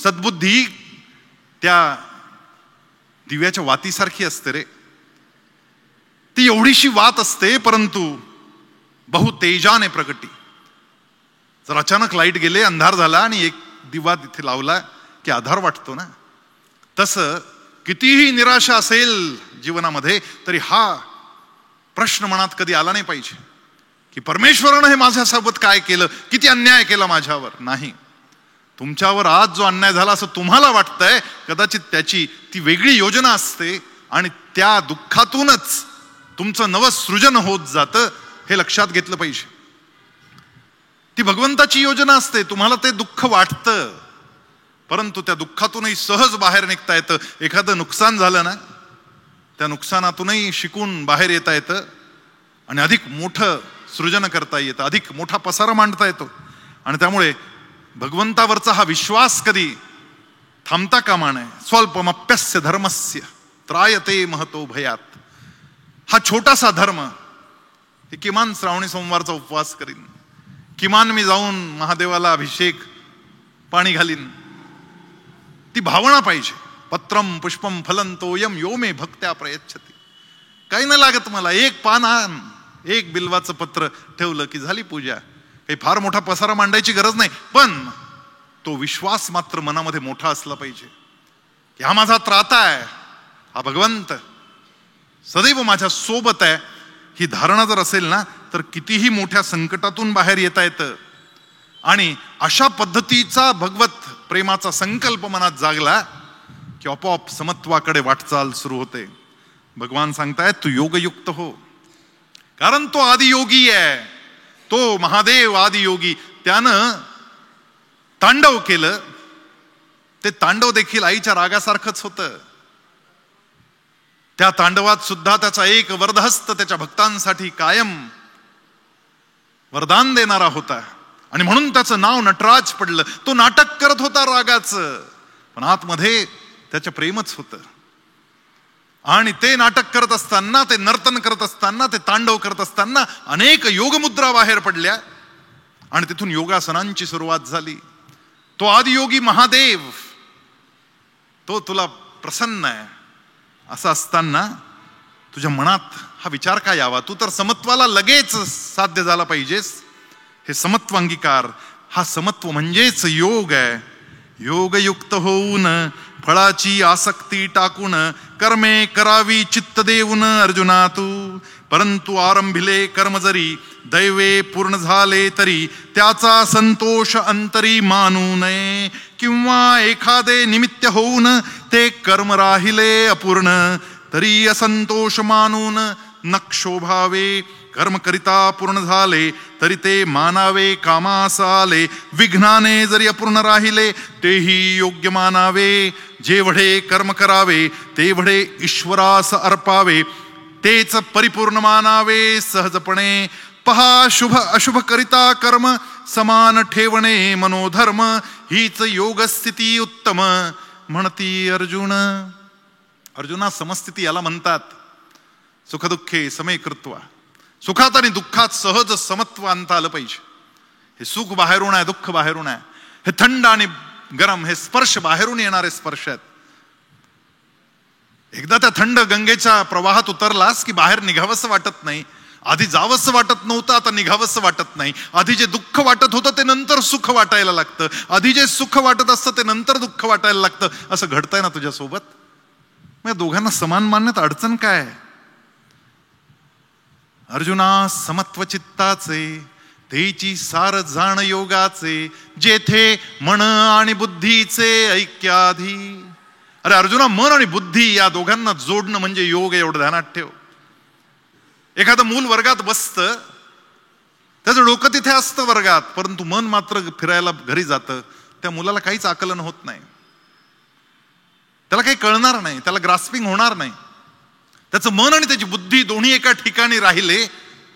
सद्बुद्धी त्या दिव्याच्या वातीसारखी असते रे. ती एवढीशी वात असते, परंतु बहुतेजाने प्रगटी. जर अचानक लाईट गेले, अंधार झाला आणि एक दिवा तिथे लावला की आधार वाटतो ना. तसं कितीही निराशा असेल जीवनामध्ये, तरी हा प्रश्न मनात कधी आला नाही पाहिजे की परमेश्वरानं हे माझ्यासोबत काय केलं, किती अन्याय केला माझ्यावर. नाही, तुमच्यावर आज जो अन्याय झाला असं तुम्हाला वाटतंय, कदाचित त्याची ती वेगळी योजना असते आणि त्या दुःखातूनच तुमचं नवसृजन होत जातं, हे लक्षात घेतलं पाहिजे. ती भगवंताची योजना असते. तुम्हाला ते दुःख वाटतं, परंतु त्या दुःखातूनही सहज बाहेर निघता येतं. एखादं नुकसान झालं ना, त्या नुकसानातूनही शिकून बाहेर येता येतं आणि अधिक मोठं सृजन करता येतं, अधिक मोठा पसारा मांडता येतो. आणि त्यामुळे भगवंतावरचा हा विश्वास कधी थांबता कामा नये. स्वल्पमप्यस्य धर्मस्य त्रायते महतो भयात. हा छोटासा धर्म, हे किमान श्रावणी सोमवारचा उपवास करीन, किमान मी जाऊन महादेवाला अभिषेक पाणी घालीन, ती भावना पाहिजे. पत्रम पुष्पम फलं तोयम यो मे भक्त्या प्रयच्छति. काही नाही लागत मला, एक पान आण, एक बिल्वाचं पत्र ठेवलं की झाली पूजा. काही फार मोठा पसारा मांडायची गरज नाही, पण तो विश्वास मात्र मनामध्ये मोठा असला पाहिजे की हा माझा त्राता आहे, हा भगवंत सदैव माझ्या सोबत आहे. ही धारणा जर असेल ना, तर कितीही मोठ्या संकटातून बाहेर येता येतं. आणि अशा पद्धतीचा भगवत प्रेमाचा संकल्प मनात जागला की आपोआप समत्वाकडे वाटचाल सुरू होते. भगवान सांगतायत तू योगयुक्त हो, कारण तो आदियोगी आहे. तो महादेव आदियोगी, त्यानं तांडव केलं. ते तांडव देखील आईच्या रागासारखंच होतं. त्या तांडवात सुद्धा त्याचा एक वरदहस्त त्याच्या भक्तांसाठी कायम वरदान देणारा होता. आणि म्हणून त्याचं नाव नटराज पडलं. तो नाटक करत होता रागाचं, पण आतमध्ये त्याचं प्रेमच होतं. आणि ते नाटक करत असताना, ते नर्तन करत असताना, ते तांडव करत असताना अनेक योगमुद्रा बाहेर पडल्या आणि तिथून योगासनांची सुरुवात झाली. तो आदियोगी महादेव तो तुला प्रसन्न आहे असं असताना तुझ्या मनात हा विचार का यावा? तू तर समत्वाला लगेच साध्य झाला पाहिजेस. हे समत्व अंगीकार, हा समत्व म्हणजेच योग आहे. योगयुक्त होऊन फळाची आसक्ती टाकून कर्मे करावी चित्त देऊन अर्जुना तू. परंतु आरंभिले कर्म जरी दैवे पूर्ण झाले तरी त्याचा संतोष अंतरी मानू नये. किंवा एखादे निमित्त होऊन ते कर्म राहिले अपूर्ण तरी असंतोष मानून न क्षोभावे. कर्म करिता पूर्ण झाले तरी ते मानावे कामास आले. विघ्नाने जरी अपूर्ण राहिले तेही योग्य मानावे. जेवढे कर्म करावे तेवढे ईश्वरास अर्पावे. तेच परिपूर्ण मानावे सहजपणे. पहा शुभ अशुभ करिता कर्म समान ठेवणे मनोधर्म. हीच योगस्थिती उत्तम म्हणती अर्जुन. अर्जुना समस्थिती याला म्हणतात. सुखदुःखे समे कृत्वा. सुखात आणि दुःखात सहज समत्व आणता आलं पाहिजे. हे सुख बाहेरून आहे, दुःख बाहेरून आहे. हे थंड आणि गरम, हे स्पर्श बाहेरून येणारे स्पर्श आहेत. एकदा त्या थंड गंगेच्या प्रवाहात उतरलास की बाहेर निघावंसं वाटत नाही. आधी जावंसं वाटत नव्हतं, आता निघावंसं वाटत नाही. आधी जे दुःख वाटत होतं ते नंतर सुख वाटायला लागतं. आधी जे सुख वाटत असतं ते नंतर दुःख वाटायला लागतं. असं घडतंय ना तुझ्यासोबत? मग दोघांना समान मानण्यात अडचण काय? अर्जुना समत्व चित्ताचे तेची सार जाण योगाचे. जेथे मन आणि बुद्धीचे ऐक्याधी. अरे अर्जुना, मन आणि बुद्धी या दोघांना जोडणं म्हणजे योग आहे, एवढं ध्यानात ठेव. एखादं मूल वर्गात बसतं, त्याचं डोकं तिथे असतं वर्गात, परंतु मन मात्र फिरायला घरी जातं. त्या मुलाला काहीच आकलन होत नाही, त्याला काही कळणार नाही, त्याला ग्रास्पिंग होणार नाही. त्याचं मन आणि त्याची बुद्धी दोन्ही एका ठिकाणी राहिले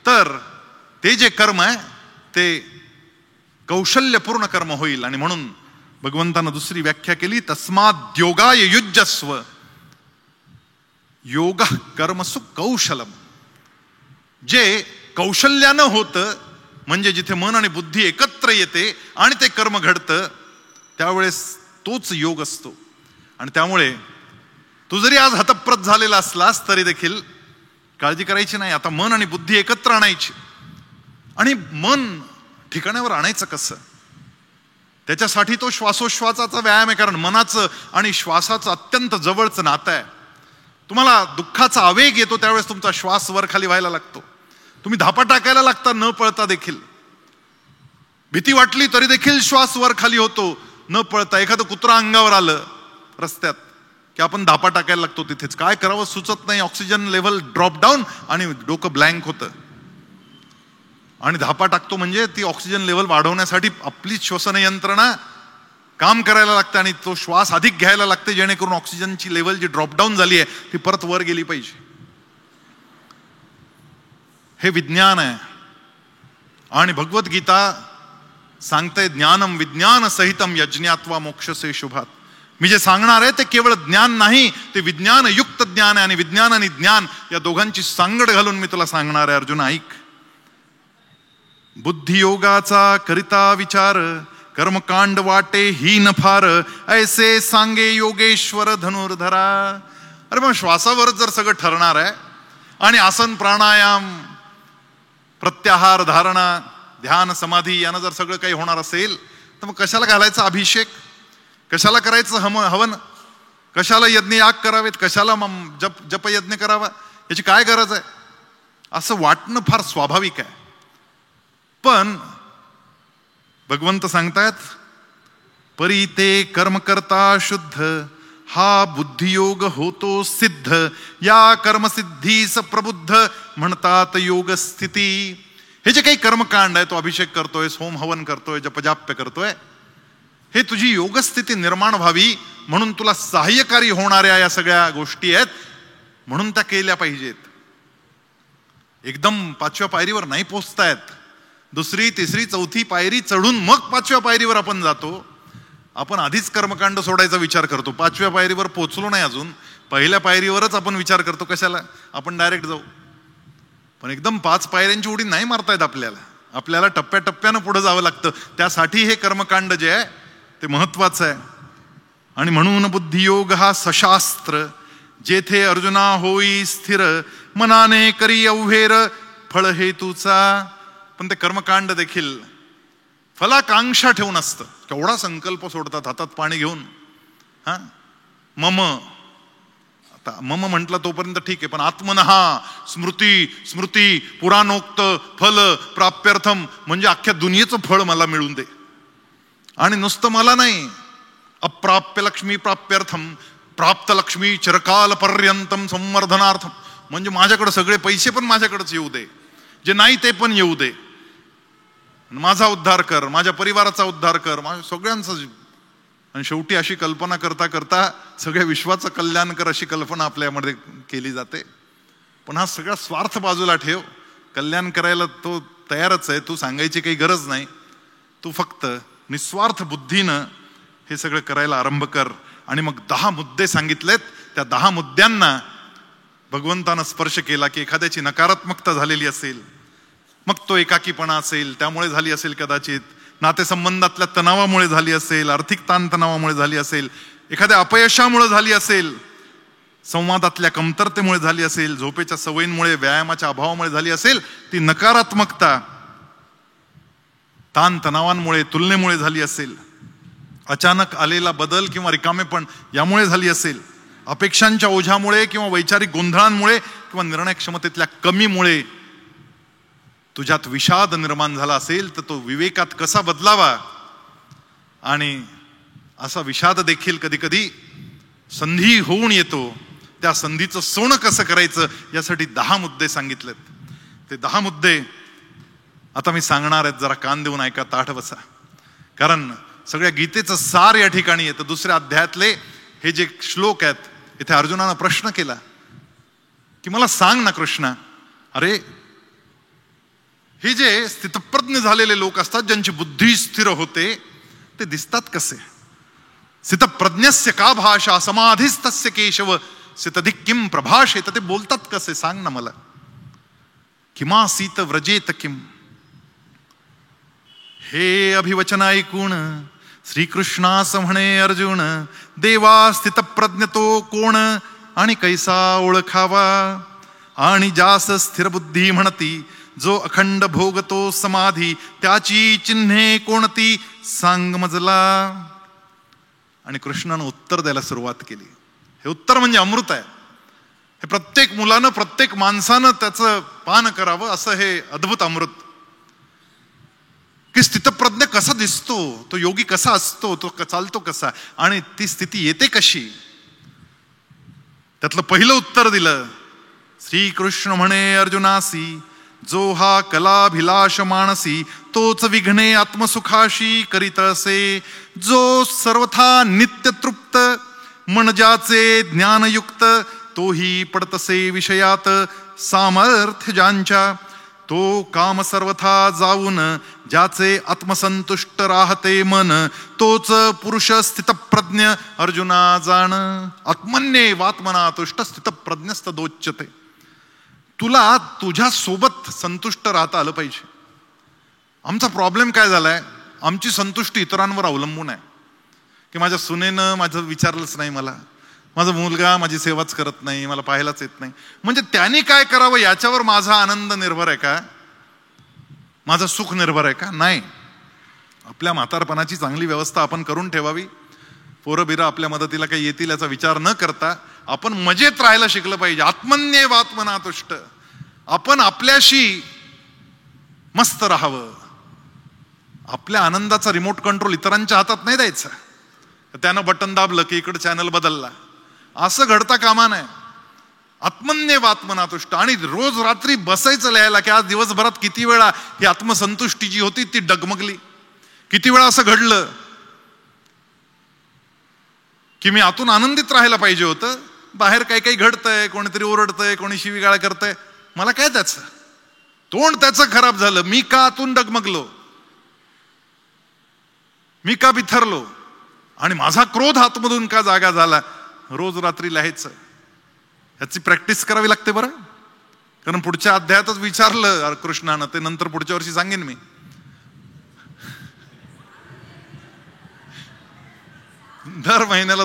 तर ते जे कर्म आहे ते कौशल्यपूर्ण कर्म होईल. आणि म्हणून भगवंतानं दुसरी व्याख्या केली, तस्माद् योगाय युज्यस्व. योग कर्मसु कौशलम. जे कौशल्यानं होतं म्हणजे जिथे मन आणि बुद्धी एकत्र येते आणि ते कर्म घडतं त्यावेळेस तोच योग असतो. आणि त्यामुळे तू जरी आज हतप्रत झालेला असलास तरी देखील काळजी करायची नाही. आता मन आणि बुद्धी एकत्र आणायची. आणि मन ठिकाणावर आणायचं कसं? त्याच्यासाठी तो श्वासोश्वासाचा व्यायाम आहे. कारण मनाचं आणि श्वासाचं अत्यंत जवळचं नातं आहे. तुम्हाला दुःखाचा आवेग येतो त्यावेळेस तुमचा श्वास वर खाली व्हायला लागतो. तुम्ही धापा टाकायला लागता न पळता देखील. भीती वाटली तरी देखील श्वास वर खाली होतो न पळता. एखादं कुत्रा अंगावर आलं रस्त्यात की आपण धापा टाकायला लागतो तिथेच. काय करावं सुचत नाही. ऑक्सिजन लेव्हल ड्रॉप डाऊन आणि डोकं ब्लँक होतं. आणि धापा टाकतो म्हणजे ती ऑक्सिजन लेव्हल वाढवण्यासाठी आपली श्वसन यंत्रणा काम करायला लागते आणि तो श्वास अधिक घ्यायला लागते जेणेकरून ऑक्सिजनची लेव्हल जी ड्रॉपडाऊन झाली आहे ती परत वर गेली पाहिजे. हे विज्ञान आहे. आणि भगवद्गीता सांगते ज्ञानम विज्ञान सहितम यज्ञात्वा मोक्षसे शुभात. मी जे सांगणार आहे ते केवळ ज्ञान नाही, ते विज्ञान युक्त ज्ञान आहे. आणि विज्ञान आणि ज्ञान या दोघांची सांगड घालून मी तुला सांगणार आहे. अर्जुन ऐक. बुद्धियोगाचा करिता विचार कर्मकांड वाटे ही न फार. ऐसे सांगे योगेश्वर धनुर्धरा. अरे मग श्वासावर जर सगळं ठरणार आहे आणि आसन प्राणायाम प्रत्याहार धारणा ध्यान समाधी यानं जर सगळं काही होणार असेल तर मग कशाला घालायचा अभिषेक? कशाला करायचं हवन? कशाला यज्ञ याग करावेत? कशाला जपयज्ञ करावा? याची काय गरज आहे? असं वाटणं फार स्वाभाविक आहे. पण भगवंत सांगतायत परी ते कर्म करता शुद्ध हा बुद्धियोग होतो सिद्ध. या कर्मसिद्धीस प्रबुद्ध म्हणतात योग स्थिती. हे जे काही कर्मकांड आहे, तो अभिषेक करतोय, होम हवन करतोय, जपजाप्य करतोय, हे तुझी योगस्थिती निर्माण व्हावी म्हणून तुला सहाय्यकारी होणाऱ्या या सगळ्या गोष्टी आहेत म्हणून त्या केल्या पाहिजेत. एकदम 5व्या पायरीवर नाही पोचतायत. 2री, 3री, 4थी पायरी चढून मग 5व्या पायरीवर आपण जातो. आपण आधीच कर्मकांड सोडायचा विचार करतो. 5व्या पायरीवर पोचलो नाही अजून पहिल्या पायरीवरच आपण विचार करतो, कशाला आपण डायरेक्ट जाऊ. पण एकदम 5 पायऱ्यांची उडी नाही मारता येत आपल्याला टप्प्याटप्प्यानं पुढे जावं लागतं. त्यासाठी हे कर्मकांड जे आहे ते महत्वाचं आहे. आणि म्हणून बुद्धियोग हा सशास्त्र, जेथे अर्जुना होई स्थिर, मनाने करी अव्हेर फळ हेतूचा. पण ते कर्मकांड देखील फलाकांक्षा ठेवून असतं. केवढा संकल्प सोडतात हातात पाणी घेऊन. मम, आता मम म्हटलं तोपर्यंत ठीक आहे, पण आत्मनहा स्मृती पुराणोक्त फल प्राप्त्यर्थम, म्हणजे अख्ख्या दुनियेचं फळ मला मिळून दे. आणि नुसतं मला नाही, अप्राप्य लक्ष्मी प्राप्त्यर्थम प्राप्त लक्ष्मी चिरकाल पर्यंतम संवर्धनार्थम, म्हणजे माझ्याकडे सगळे पैसे पण माझ्याकडेच येऊ दे, जे नाही ते पण येऊ दे. माझा उद्धार कर, माझ्या परिवाराचा उद्धार कर, माझ्या सगळ्यांचा. आणि शेवटी अशी कल्पना करता करता सगळ्या विश्वाचं कल्याण कर अशी कल्पना आपल्यामध्ये केली जाते. पण हा सगळा स्वार्थ बाजूला ठेव. कल्याण करायला तो तयारच आहे, तू सांगायची काही गरज नाही. तू फक्त निस्वार्थ बुद्धीनं हे सगळं करायला आरंभ कर. आणि मग 10 मुद्दे सांगितलेत. त्या 10 मुद्द्यांना भगवंतानं स्पर्श केला की एखाद्याची नकारात्मकता झालेली असेल, मग तो एकाकीपणा असेल त्यामुळे झाली असेल, कदाचित नातेसंबंधातल्या तणावामुळे झाली असेल, आर्थिक ताणतणावामुळे झाली असेल, एखाद्या अपयशामुळे झाली असेल, संवादातल्या कमतरतेमुळे झाली असेल, झोपेच्या सवयींमुळे, व्यायामाच्या अभावामुळे झाली असेल, ती नकारात्मकता ताणतणावांमुळे, तुलनेमुळे झाली असेल, अचानक आलेला बदल किंवा रिकामेपण यामुळे झाली असेल, अपेक्षांच्या ओझ्यामुळे किंवा वैचारिक गोंधळांमुळे किंवा निर्णय क्षमतेतल्या कमीमुळे तुझ्यात विषाद निर्माण झाला असेल, तर तो विवेकात कसा बदलावा. आणि असा विषाद देखील कधी कधी संधी होऊन येतो. त्या संधीचं सोनं कसं करायचं यासाठी 10 मुद्दे सांगितलेत. ते 10 मुद्दे आता मी सांगणार आहेत. जरा कान देऊन ऐका, ताठ बसा. कारण सगळ्या गीतेचं सार या ठिकाणी येतं. 2ऱ्या अध्यायातले हे जे श्लोक आहेत, इथे अर्जुनानं प्रश्न केला की मला सांग ना कृष्णा, अरे हे जे स्थितप्रज्ञ झालेले लोक असतात, ज्यांची बुद्धी स्थिर होते, ते दिसतात कसे? स्थितप्रज्ञस्य का भाषा समाधिस्तस्य केशव स्थितधिक किम प्रभाषेत, ते बोलतात कसे सांग ना मला. किमासीत व्रजेत किम. हे अभिवचन ऐकून श्रीकृष्णास म्हणे अर्जुन, देवा स्थितप्रज्ञ तो कोण आणि कैसा ओळखावा. आणि जास स्थिर बुद्धी म्हणती, जो अखंड भोगतो समाधी, त्याची चिन्हे कोणती सांग मजला. आणि कृष्णानं उत्तर द्यायला सुरुवात केली. हे उत्तर म्हणजे अमृत आहे. हे प्रत्येक मुलानं, प्रत्येक माणसानं त्याचं पान करावं, असं हे अद्भुत अमृत. की स्थितप्रज्ञ कसा दिसतो, तो योगी कसा असतो, तो चालतो कसा, आणि ती स्थिती येते कशी. त्यातलं पहिलं उत्तर दिलं. श्रीकृष्ण म्हणे अर्जुनासी, जो हा कलाभिलाष मानसी, तोच विघ्ने आत्मसुखाशी करीत असे. जो सर्वथा नित्य तृप्त मन ज्याचे ज्ञानयुक्त, तोही पडतसे विषयात सामर्थ्य ज्यांच्या. तो काम सर्वथा जाऊन ज्याचे आत्मसंतुष्ट राहते मन, तोच पुरुष स्थितप्रज्ञ अर्जुना जाण. आत्मन्येवात्मना तुष्ट स्थितप्रज्ञस्तदोच्यते. तुला तुझ्या सोबत संतुष्ट राहता आलं पाहिजे. आमचा प्रॉब्लेम काय झालाय, आमची संतुष्टी इतरांवर अवलंबून आहे. की माझ्या सुनेनं माझं विचारलंच नाही मला, माझा मुलगा माझी सेवाच करत नाही, मला पाहायलाच येत नाही, म्हणजे त्याने काय करावं याच्यावर माझा आनंद निर्भर आहे का, माझं सुख निर्भर आहे का? नाही. आपल्या म्हातारपणाची चांगली व्यवस्था आपण करून ठेवावी. पोरं बिरं आपल्या मदतीला काही येतील याचा विचार न करता आपण मजेत राहायला शिकलं पाहिजे. आत्मन्येवात्मना तुष्ट. आपण आपल्याशी मस्त राहावं. आपल्या आनंदाचा रिमोट कंट्रोल इतरांच्या हातात नाही द्यायचा. त्यानं बटन दाबलं की इकडे चॅनल बदलला, असं घडता कामा नये. आत्मन्येवात्मना तुष्ट. आणि रोज रात्री बसायचं लिहायला की आज दिवसभरात किती वेळा ही आत्मसंतुष्टी जी होती ती डगमगली, किती वेळा असं घडलं की मी आतून आनंदित राहायला पाहिजे होतं, बाहेर काही काही घडतंय, कोणीतरी ओरडतंय, कोणी शिवीगाळ करतंय, मला काय त्याचं, तोंड त्याचं खराब झालं, मी का आतून डगमगलो, मी का बिथरलो, आणि माझा क्रोध आतमधून का जागा झाला. रोज रात्री लिहायचं. ह्याची प्रॅक्टिस करावी लागते बरं. कारण पुढच्या अध्यायातच विचारलं कृष्णानं, ते नंतर पुढच्या वर्षी सांगेन मी. दर महिन्याला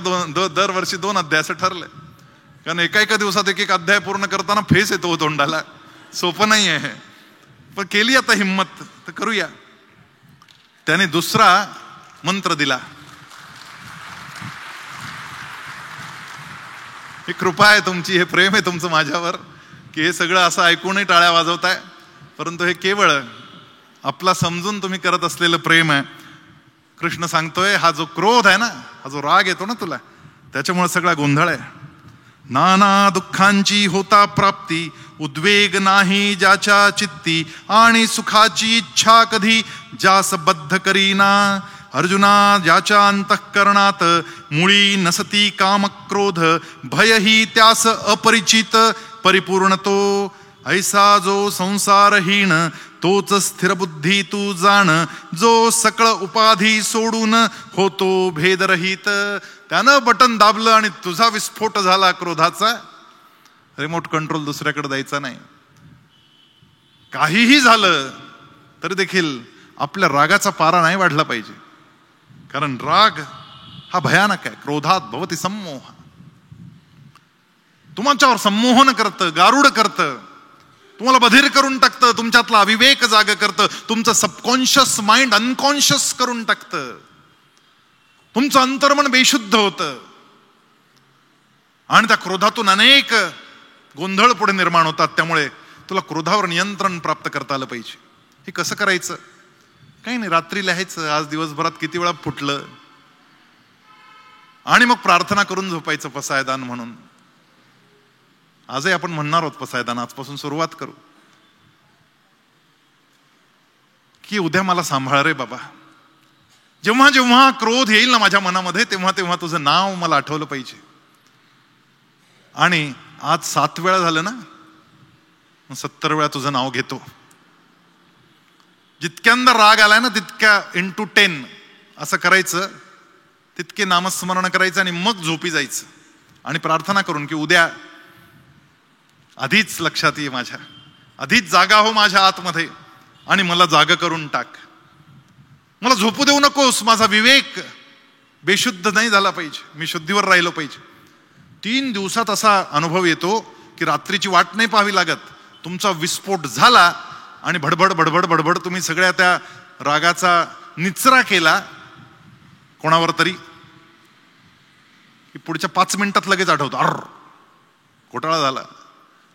दरवर्षी 2 अध्याय असं ठरलंय. कारण एका दिवसात एक अध्याय पूर्ण करताना फेस येतो तोंडाला. सोपं नाही आहे, पण केली आता हिम्मत तर करूया. त्याने दुसरा मंत्र दिला. ही कृपा आहे तुमची, हे प्रेम आहे तुमचं माझ्यावर, की हे सगळं असं ऐकूनही टाळ्या वाजवताय. परंतु हे केवळ आपला समजून तुम्ही करत असलेलं प्रेम आहे. कृष्ण सांगतोय, हा जो क्रोध आहे ना, हा जो राग येतो ना तुला, त्याच्यामुळे सगळा गोंधळ आहे. नाना दुःखांची होता प्राप्ती, उद्वेग नाही ज्याच्या चित्ती, आणि सुखाची इच्छा कधी जास बद्ध करीना. अर्जुना, ज्याच्या अंतःकरणात मुळी नसती काम क्रोध, भयही त्यास अपरिचित परिपूर्ण तो. ऐसा जो संसारहीन तोच स्थिर बुद्धी तू जाण, जो सकळ उपाधी सोडून होतो भेदरहित. त्यानं बटन दाबलं आणि तुझा विस्फोट झाला क्रोधाचा. रिमोट कंट्रोल दुसऱ्याकडे द्यायचा नाही. काहीही झालं तरी देखील आपल्या रागाचा पारा नाही वाढला पाहिजे. कारण राग हा भयानक आहे. क्रोधात भवती सम्मोह. तुमच्यावर संमोहन करतं, गारुड करतं, तुम्हाला बधीर करून टाकतं, तुमच्यातला अविवेक जाग करतं, तुमचं सबकॉन्शियस माइंड अनकॉन्शियस करून टाकतं, तुमचं अंतर्मन बेशुद्ध होतं. आणि त्या क्रोधातून अनेक गोंधळ पुढे निर्माण होतात. त्यामुळे तुला क्रोधावर नियंत्रण प्राप्त करता आलं पाहिजे. हे कसं करायचं? काही नाही, रात्री लिहायचं आज दिवसभरात किती वेळा फुटलं, आणि मग प्रार्थना करून झोपायचं पसायदान म्हणून. आजही आपण म्हणणार आहोत पसायदान, आजपासून सुरुवात करू की उद्या मला सांभाळ रे बाबा. जेव्हा जेव्हा क्रोध येईल ना माझ्या मनामध्ये, तेव्हा तेव्हा तुझं नाव मला आठवलं पाहिजे. आणि आज 7 वेळा झालं ना, 70 वेळा तुझं नाव घेतो. जितक्यांदा राग आलाय ना तितक्या into 10 असं करायचं, तितके नामस्मरण करायचं आणि मग झोपी जायचं. आणि प्रार्थना करून की उद्या आधीच लक्षात ये माझ्या, आधीच जागा हो माझ्या आतमध्ये आणि मला जाग करून टाक. मला झोपू देऊ नकोस. माझा विवेक बेशुद्ध नाही झाला पाहिजे, मी शुद्धीवर राहिलो पाहिजे. 3 दिवसात असा अनुभव येतो की रात्रीची वाट नाही पाहावी लागत. तुमचा विस्फोट झाला आणि भडभड भडभड भडभड तुम्ही सगळ्या त्या रागाचा निचरा केला कोणावर तरी, की पुढच्या 5 मिनिटात लगेच आठवतो, अर घोटाळा झाला.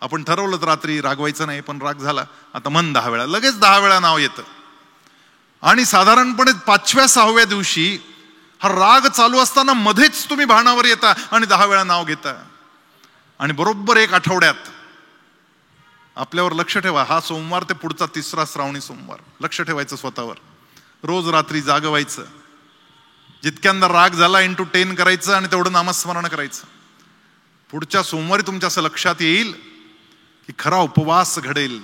आपण ठरवलं रात्री रागवायचं नाही, पण राग झाला. आता मन 10 वेळा, लगेच 10 वेळा नाव येतं. आणि साधारणपणे 5व्या-6व्या दिवशी हा राग चालू असताना मध्येच तुम्ही भानावर येता आणि 10 वेळा नाव घेता. आणि बरोबर 1 आठवड्यात आपल्यावर लक्ष ठेवा. हा सोमवार ते पुढचा 3रा श्रावणी सोमवार. लक्ष ठेवायचं स्वतःवर. रोज रात्री जाग व्हायचं. जितक्यांदा राग झाला into 10 करायचं आणि तेवढं नामस्मरण करायचं. पुढच्या सोमवारी तुमच्या असं लक्षात येईल की खरा उपवास घडेल.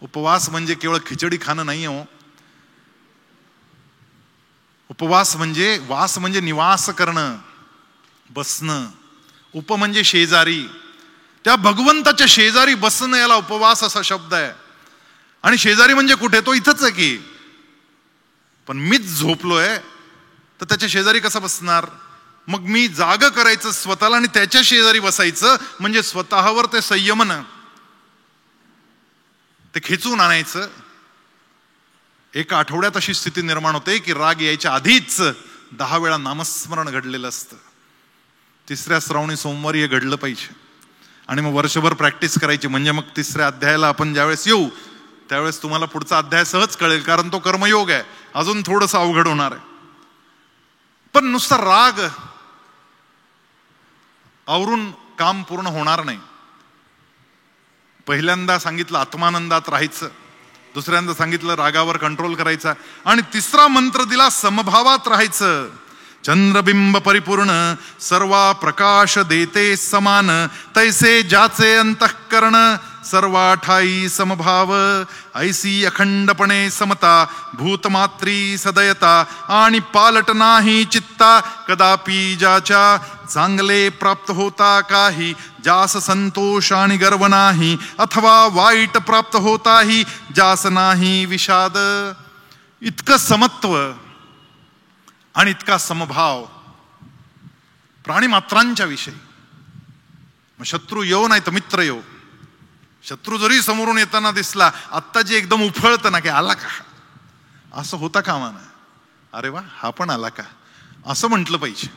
उपवास म्हणजे केवळ खिचडी खाणं नाही हो. उपवास म्हणजे, वास म्हणजे निवास करणं, बसणं. उप म्हणजे शेजारी. त्या भगवंताच्या शेजारी बसणं, याला उपवास असा शब्द आहे. आणि शेजारी म्हणजे कुठे? तो इथंच आहे की. पण मीच झोपलोय तर त्याच्या शेजारी कसा बसणार? मग मी जाग करायचं स्वतःला आणि त्याच्या शेजारी बसायचं, म्हणजे स्वतःवर ते संयमन, ते खेचून आणायचं. 1 आठवड्यात अशी स्थिती निर्माण होते की राग यायच्या आधीच 10 वेळा नामस्मरण घडलेलं असतं. 3ऱ्या श्रावणी सोमवारी हे घडलं पाहिजे. आणि मग वर्षभर प्रॅक्टिस करायची. म्हणजे मग 3ऱ्या अध्यायाला आपण ज्यावेळेस येऊ त्यावेळेस तुम्हाला पुढचा अध्याय सहज कळेल. कारण तो कर्मयोग आहे, अजून थोडंसं अवघड होणार आहे. पण नुसता राग आवरून काम पूर्ण होणार नाही. पहिल्यांदा सांगितलं आत्मानंदात राहायचं, दुसऱ्यांदा सांगितलं रागावर कंट्रोल करायचा, आणि 3रा मंत्र दिला समभावात राहायचं. चंद्रबिंब परिपूर्ण सर्वा प्रकाश देते समान, तैसे ज्याचे अंतःकरण सर्वा ठाई समभाव. ऐसी अखंडपणे समता भूतमात्री सदयता, आणि पालट नाही चित्ता कदापि ज्याच्या. चांगले प्राप्त होता काही, जास संतोष आणि गर्व नाही, अथवा वाईट प्राप्त होताही, जास नाही विषाद. इतकं समत्व आणि इतका समभाव प्राणीमात्रांच्या विषयी. मग शत्रू येऊ नाही तर मित्र येऊ, शत्रू जरी समोरून येताना दिसला, आत्ता जे एकदम उफळतं ना की आला का, असं होता कामा नये. अरे वा, हा पण आला का, असं म्हटलं पाहिजे.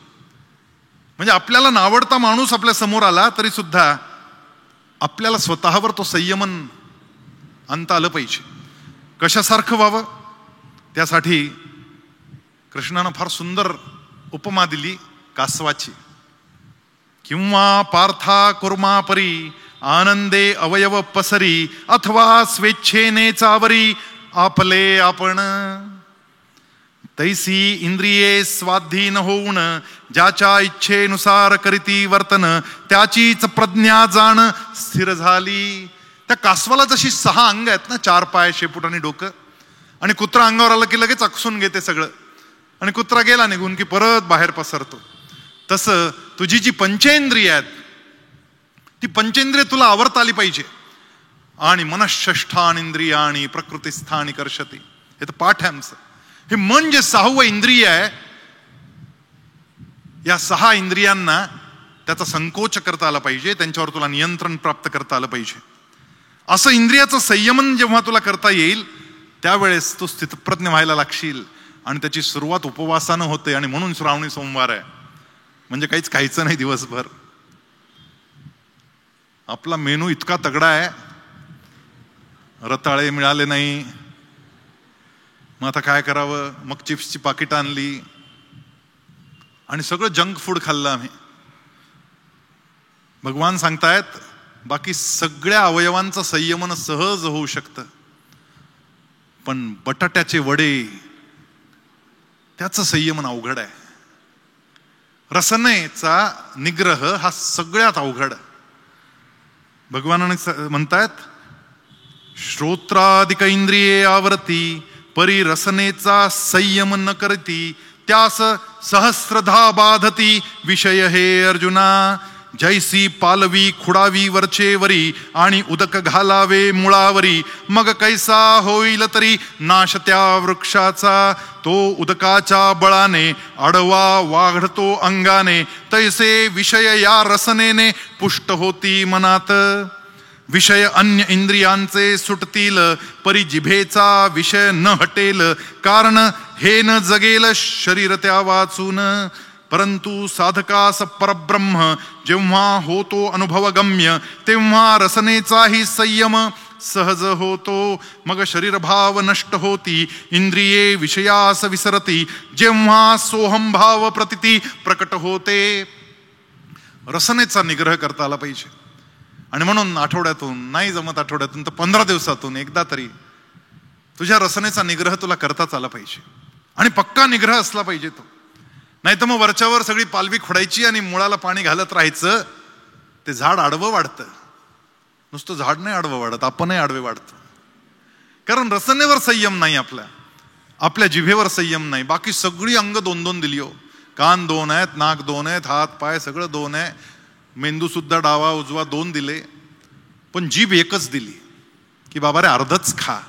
म्हणजे आपल्याला नावडता माणूस आपल्या समोर आला तरी सुद्धा आपल्याला स्वतःवर तो संयमन आणता आलं पाहिजे. कशासारखं व्हावं, त्यासाठी कृष्णानं फार सुंदर उपमा दिली कासवाची. किंवा पार्था कुर्मा परी, आनंदे अवयव पसरी, अथवा स्वेच्छेने चावरी, आपले आपण. तैसी इंद्रिये स्वाधीन होऊन, ज्याच्या इच्छेनुसार करीती वर्तन, त्याचीच प्रज्ञा जाण स्थिर झाली. त्या कासवाला जशी 6 अंग आहेत ना, 4 पाय, शेपूट आणि डोकं, आणि कुत्रा अंगावर आलं की लगेच अकसून घेते सगळं, आणि कुत्रा गेला निघून की परत बाहेर पसरतो. तसं तुझी जी पंचेंद्रिय आहेत, ती पंचेंद्रिय तुला आवरता आली पाहिजे. आणि मनःषष्ठान इंद्रियाणी प्रकृतिस्थानी कर्षती, हे तर पाठ आहे आमचं. हे मन जे 6वं इंद्रिय आहे, या 6 इंद्रियांना त्याचा संकोच करता आला पाहिजे, त्यांच्यावर तुला नियंत्रण प्राप्त करता आलं पाहिजे. असं इंद्रियाचं संयमन जेव्हा तुला करता येईल, त्यावेळेस तू स्थितप्रज्ञ व्हायला लागशील. आणि त्याची सुरुवात उपवासानं होते. आणि म्हणून श्रावणी सोमवार आहे, म्हणजे काहीच खायचं नाही दिवसभर. आपला मेनू इतका तगडा आहे, रताळे मिळाले नाही, मग आता काय करावं, मग चिप्सची पाकिट आणली आणि सगळं जंक फूड खाल्लं आम्ही. भगवान सांगतायत बाकी सगळ्या अवयवांचं संयमन सहज होऊ शकतं, पण बटाट्याचे वडे, त्याचं संयमन अवघड आहे. रसनेचा निग्रह हा सगळ्यात अवघड. भगवानाने म्हणतायत श्रोत्रादिक इंद्रिये आवरती, परी रसनेचा संयम न करती, त्यास सहस्रधा बाधती विषय हे अर्जुना. जैसी पालवी खुडावी वरचे वरी, आणि उदक घालावे मुळावरी, मग कैसा होईल तरी नाश त्या वृक्षाचा. तो उदकाच्या बळाने आडवा वाढतो अंगाने, तैसे विषय या रसनेने पुष्ट होती मनात. विषय अन्य इंद्रियांचे सुटतील, परी जिभेचा विषय न हटेल, कारण हे न जगेल शरीर त्या वाचून. परंतु साधकास परब्रह्म जेव्हा होतो अनुभवगम्य, तेव्हा रसनेचाही संयम सहज होतो. मग शरीरभाव नष्ट होती, इंद्रिये विषयास विसरती, जेव्हा सोहमभाव प्रतिती प्रकट होते. रसनेचा निग्रह करता आला पाहिजे. आणि म्हणून आठवड्यातून, नाही जमत आठवड्यातून तर 15 दिवसातून एकदा तरी तुझ्या रसनेचा निग्रह तुला करताच आला पाहिजे. आणि पक्का निग्रह असला पाहिजे तो. नाही तर मग वरच्यावर सगळी पालवी खोडायची आणि मुळाला पाणी घालत राहायचं, ते झाड आडवं वाढतं. नुसतं झाड नाही आडवं वाढत, आपणही आडवे वाढतो. कारण रसनेवर संयम नाही, आपल्या जिभेवर संयम नाही. बाकी सगळी अंग 2-2 दिली हो. कान 2 आहेत, नाक 2 आहेत, हात पाय सगळं 2 आहे, मेंदू सुद्धा डावा उजवा 2 दिले, पण जीभ एकच दिली की बाबा रे अर्धच खा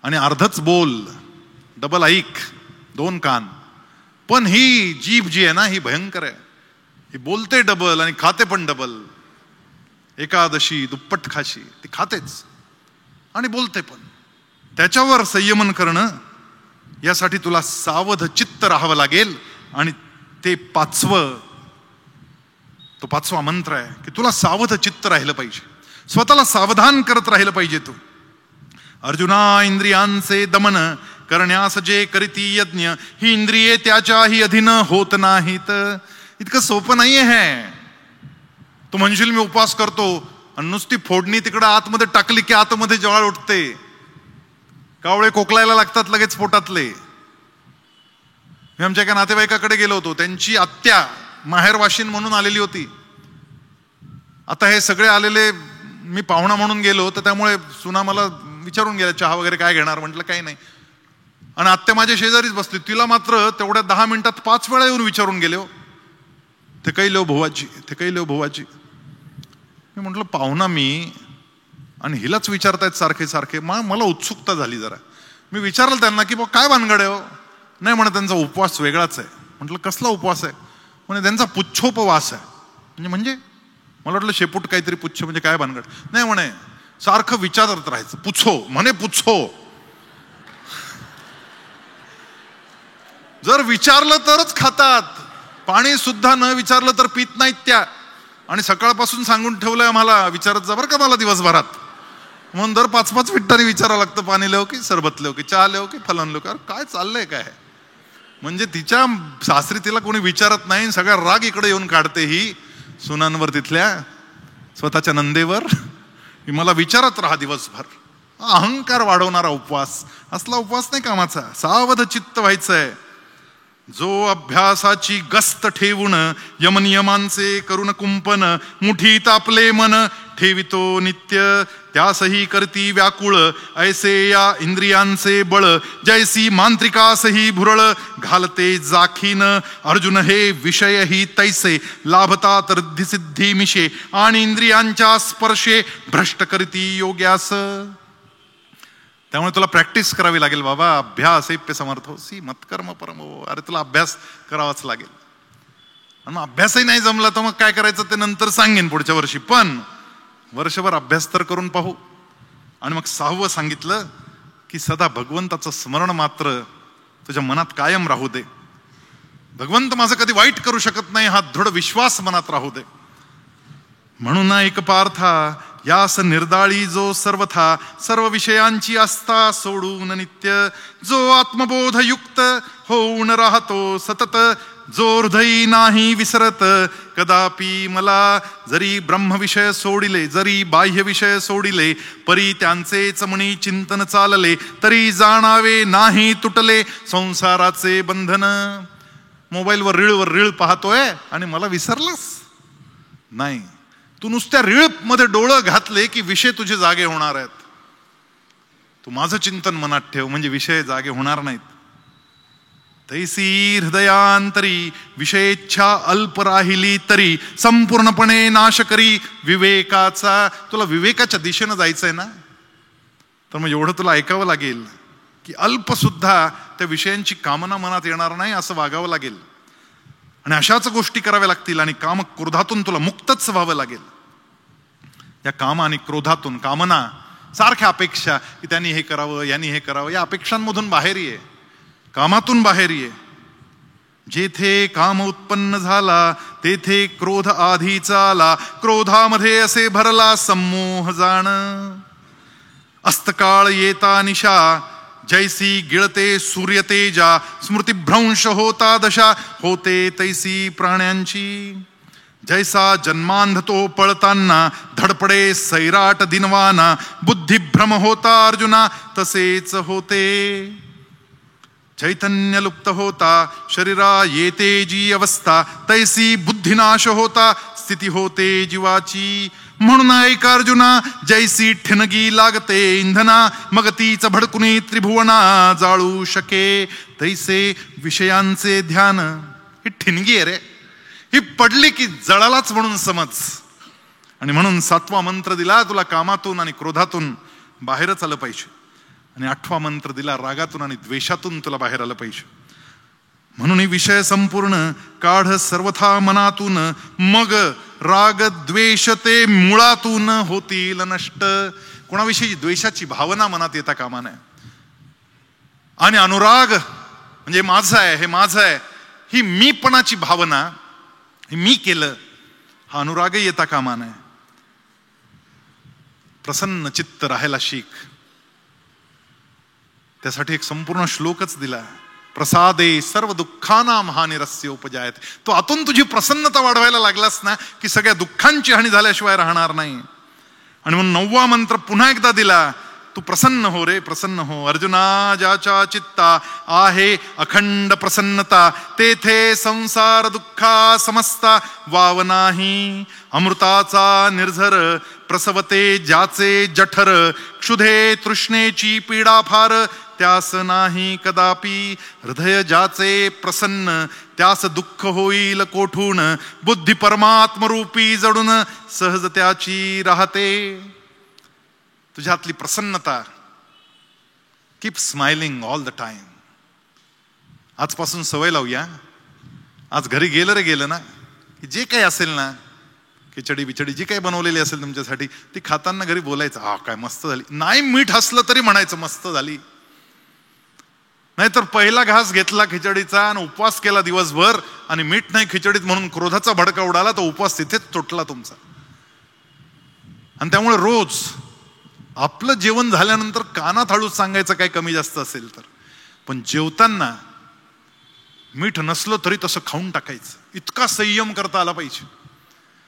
आणि अर्धच बोल, डबल ऐक, 2 कान. पण ही जीभ जी आहे ना, ही भयंकर आहे. ही बोलते डबल आणि खाते पण डबल. एकादशी दुप्पट खाशी, ती खातेच आणि बोलते पण. त्याच्यावर संयमन करणं, यासाठी तुला सावध चित्त राहावं लागेल. आणि ते 5वा मंत्र आहे की तुला सावध चित्त राहिलं पाहिजे, स्वतःला सावधान करत राहिलं पाहिजे तू. अर्जुना इंद्रियांचे दमन करण्यास जे करीती यज्ञ, ही इंद्रिये त्याच्याही अधीन होत नाहीत. इतकं सोपं नाहीये हे. तू म्हणशील मी उपवास करतो आणि नुसती फोडणी तिकडं आतमध्ये टाकली की आतमध्ये ज्वाळ उठते, कावळे कोकलायला लागतात लगेच पोटातले. मी आमच्या एका नातेवाईकाकडे गेलो होतो, त्यांची आत्या माहेरवाशीन म्हणून आलेली होती. आता हे सगळे आलेले, मी पाहुणा म्हणून गेलो तर त्यामुळे सुना मला विचारून गेल्या चहा वगैरे काय घेणार, म्हटलं काही नाही. आणि आत्या माझ्या शेजारीच बसली, तिला मात्र तेवढ्या 10 मिनिटात 5 वेळा येऊन विचारून गेले हो. ते कैलो भोवाची, ते कैलो भोवाची. मी म्हटलं पाहुणा मी आणि हिलाच विचारतायत सारखे सारखे. मला उत्सुकता झाली जरा. मी विचारलं त्यांना की काय भानगड आहे हो. नाही म्हणे त्यांचा उपवास वेगळाच आहे. म्हटलं कसला उपवास आहे. म्हणे त्यांचा पुच्छोपवास आहे. म्हणजे मला वाटलं शेपूट काहीतरी पुच्छ म्हणजे काय भानगड. नाही म्हणे सारखं विचारत राहायचं. पुच्छो म्हणे पुच्छो. जर विचारलं तरच खातात. पाणी सुद्धा न विचारलं तर पित नाहीत त्या. आणि सकाळपासून सांगून ठेवलंय आम्हाला विचारत जा बरं का मला दिवसभरात. म्हणून दर 5-5 मिनिटांनी विचारावं लागतं पाणी लेव की सरबत लेव की चहा लेव की फलन लेव. काय चाललंय काय. म्हणजे तिच्या सासरी तिला कोणी विचारत नाही. सगळा राग इकडे येऊन काढते ही सुनांवर तिथल्या, स्वतःच्या नंदेवर. मला विचारत राहा दिवसभर. अहंकार वाढवणारा उपवास. असला उपवास नाही कामाचा. सावध चित्त व्हायचंय. जो अभ्यासाची गस्त ठेवून यमनियमांचे करुण कुंपन मुठीत आपले मन ठेवितो नित्य त्यासही करती व्याकुळ ऐसे या इंद्रियांचे बळ जैसी मांत्रिकासही भुरळ घालते जाखीन अर्जुन हे विषय ही तैसे लाभतात रिद्धिसिद्धी मिशे आणि इंद्रियांच्या स्पर्शे भ्रष्ट करती योग्यास. त्यामुळे तुला प्रॅक्टिस करावी लागेल बाबा. अभ्यास एप्य समर्थोसी मत्कर्म परमो. अरे तुला अभ्यास करावाच लागेल. आणि मग अभ्यासही नाही जमला तर मग काय करायचं ते नंतर सांगेन पुढच्या वर्षी. पण वर्षभर अभ्यास तर करून पाहू. आणि मग 6वं सांगितलं की सदा भगवंताचं स्मरण मात्र तुझ्या मनात कायम राहू दे. भगवंत माझं कधी वाईट करू शकत नाही हा दृढ विश्वास मनात राहू दे. म्हणून एक पार्था यास निर्दाळी जो सर्वथा सर्व विषयांची आस्था सोडून नित्य जो आत्मबोध युक्त होऊन राहतो सतत जो हृदयी नाही विसरत कदापि मला. जरी ब्रह्मविषय सोडिले जरी बाह्य विषय सोडिले परी त्यांचेच मनी चिंतन चालले तरी जाणावे नाही तुटले संसाराचे बंधन. मोबाईलवर रीळ पाहतोय आणि मला विसरलास नाही. तू नुसत्या रीळ मध्ये डोळं घातले की विषय तुझे जागे होणार आहेत. तू माझं चिंतन मनात ठेव म्हणजे विषय जागे होणार नाहीत. तैसी हृदयांतरी विषयेच्छा अल्प राहिली तरी संपूर्णपणे नाश करी विवेकाचा. तुला विवेकाच्या दिशेनं जायचंय ना तर मग एवढं तुला ऐकावं लागेल की अल्प सुद्धा त्या विषयांची कामना मनात येणार नाही असं वागावं लागेल. आणि अशाच गोष्टी कराव्या लागतील. आणि काम क्रोधातून तुला मुक्तच व्हावं लागेल. या काम आणि क्रोधातून कामना सारख्या अपेक्षा की त्यांनी हे करावं यांनी हे करावं या अपेक्षांमधून बाहेर ये. कामातून बाहेर ये. जेथे काम उत्पन्न झाला तेथे क्रोध आधीचा आला. क्रोधामध्ये असे भरला संमोह जाण. अस्तकाळ येता निशा जैसी गिळते सूर्य तेजा स्मृतिभ्रंश होता दशा होते तैसी प्राण्यांची. जैसा जन्मांधतो पळताना धडपडे सैराट दिनवाना बुद्धिभ्रम होता अर्जुना तसेच होते. चैतन्य लुप्त होता शरीरा येते जी अवस्था तैसी बुद्धिनाश होता स्थिती होते जीवाची. म्हणून ऐक अर्जुना जैसी ठिणगी लागते इंधना मग तीच भडकुनी त्रिभुवना जाळू शके तैसे विषयांचे ध्यान. ही ठिणगी आहे रे. ही पडली की जळालाच म्हणून समज. आणि म्हणून 7वा मंत्र दिला तुला कामातून आणि क्रोधातून बाहेरच आलं पाहिजे. आणि 8वा मंत्र दिला रागातून आणि द्वेषातून तुला बाहेर आलं पाहिजे. म्हणून विषय संपूर्ण काढ सर्वथा मनातून मग राग द्वेष ते मुळातून होतील नष्ट. कोणाविषयी द्वेषाची भावना मनात येता कामा नये. आणि अनुराग म्हणजे माझं आहे हे माझं आहे ही मीपणाची भावना मी केलं हा अनुरागही येता कामा नये. प्रसन्न चित्त राहायला शिक. त्यासाठी एक संपूर्ण श्लोकच दिला. प्रसादे सर्व दुःखानां हानिरस्य उपजायते. तो आतून तुझी प्रसन्नता वाढवायला लागलास ना की सगळ्या दुःखांची हानी झाल्याशिवाय राहणार नाही. आणि म्हणून 9वा मंत्र पुन्हा एकदा दिला. तू प्रसन्न हो रे प्रसन्न हो. अर्जुना ज्याच्या चित्ता आहे अखंड प्रसन्नता तेथे संसार दुःखा समस्ता वाव नाही. अमृताचा निर्झर प्रसवते ज्याचे जठर क्षुधे तृष्णेची पीडा फार त्यास नाही कदापि. हृदय ज्याचे प्रसन्न त्यास दुःख होईल कोठून. बुद्धी परमात्मरूपी जडून सहज त्याची राहते. तुझ्यातली प्रसन्नता, keep smiling all the time. आजपासून सवय लावूया. आज घरी गेलं रे गेलं ना, की जे काही असेल ना, खिचडी बिचडी जी काही बनवलेली असेल तुमच्यासाठी, ती खाताना घरी बोलायचं, हा काय मस्त झाली. नाही मीठ असलं तरी म्हणायचं मस्त झाली. नाहीतर पहिला घास घेतला खिचडीचा आणि उपवास केला दिवसभर आणि मीठ नाही खिचडीत म्हणून क्रोधाचा भडका उडाला, तर उपवास तिथेच तुटला तुमचा. आणि त्यामुळे रोज आपलं जेवण झाल्यानंतर कानात हळूच सांगायचं काय कमी जास्त असेल तर, पण जेवताना मीठ नसलं तरी तसं खाऊन टाकायचं. इतका संयम करता आला पाहिजे.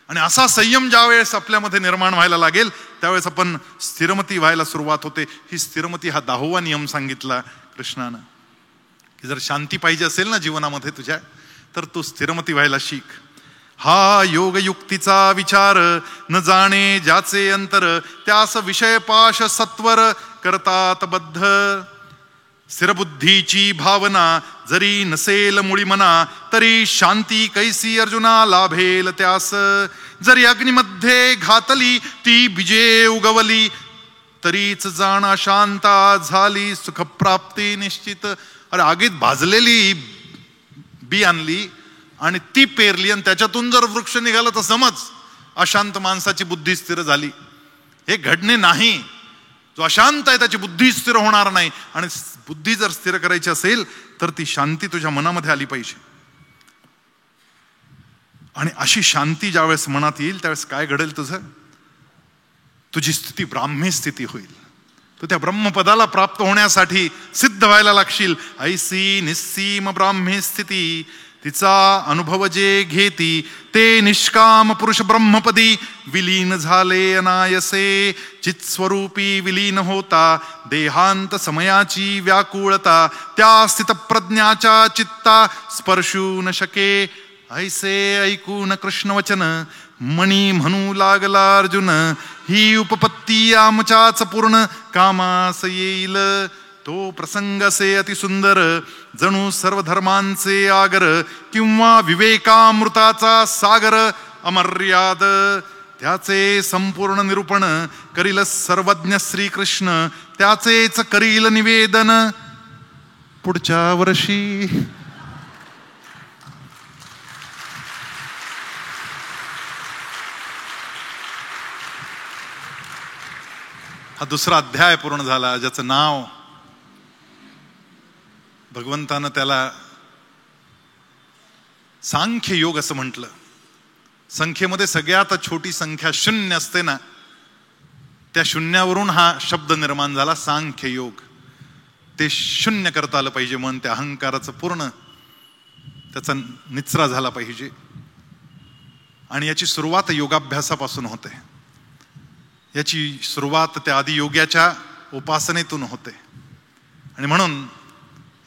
आणि असा संयम ज्या वेळेस आपल्यामध्ये निर्माण व्हायला लागेल त्यावेळेस आपण स्थिरमती व्हायला सुरुवात होते. ही स्थिरमती हा 10वा नियम सांगितला कृष्णानं, की जर शांती पाहिजे असेल ना जीवनामध्ये तुझ्या, तर तू स्थिरमती व्हायला शिक. हा योगयुक्तीचा विचार न जाणे ज्याचे अंतर, त्यास विषयपाश सत्वर करतात बद्ध. स्थिरबुद्धीची भावना जरी नसेल मुळी मना, तरी शांती कैसी अर्जुना लाभेल त्यास. जरी अग्निमध्ये घातली ती बीजे उगवली, तरीच जाणा शांता झाली सुखप्राप्ती निश्चित. अरे आगीत भाजलेली बी आणली आणि ती पेरली आणि त्याच्यातून जर वृक्ष निघाला तर समज अशांत माणसाची बुद्धी स्थिर झाली. हे घडणे नाही. जो अशांत आहे त्याची बुद्धी स्थिर होणार नाही. आणि बुद्धी जर स्थिर करायची असेल तर ती शांती तुझ्या मनामध्ये आली पाहिजे. आणि अशी शांती ज्यावेळेस मनात येईल त्यावेळेस काय घडेल तुझं, तुझी स्थिती ब्राह्मी स्थिती होईल. तू त्या ब्रह्मपदाला प्राप्त होण्यासाठी सिद्ध व्हायला लागशील. ऐसी निस्सीम ब्राह्मी स्थिती, तिचा अनुभव जे घेती, ते निष्काम पुरुष ब्रह्मपदी विलीन झाले अनायसे. चित्स्वरूपी विलीन होता देहांत समयाची व्याकुळता, त्या स्थितप्रज्ञाच्या चित्ता स्पर्शू न शके. ऐसे ऐकून कृष्ण वचन मणी म्हणू लागला अर्जुन, ही उपपत्ती आमच्याच पूर्ण कामास येईल. तो प्रसंग असे अतिसुंदर जणू सर्व धर्मांचे आगर, किंवा विवेकामृताचा सागर अमर्याद. त्याचे संपूर्ण निरूपण करील सर्वज्ञ श्रीकृष्ण, त्याचेच करील निवेदन पुढच्या वर्षी. हा दुसरा अध्याय पूर्ण झाला, ज्याचं नाव भगवंतानं त्याला सांख्य योग असं म्हटलं. संख्येमध्ये सगळ्यात छोटी संख्या शून्य असते ना, त्या शून्यावरून हा शब्द निर्माण झाला सांख्य योग. ते शून्य करता आलं पाहिजे मन, त्या अहंकाराचं पूर्ण त्याचा निचरा झाला पाहिजे. आणि याची सुरुवात योगाभ्यासापासून होते. याची सुरुवात त्या आदियोग्याच्या उपासनेतून होते. आणि म्हणून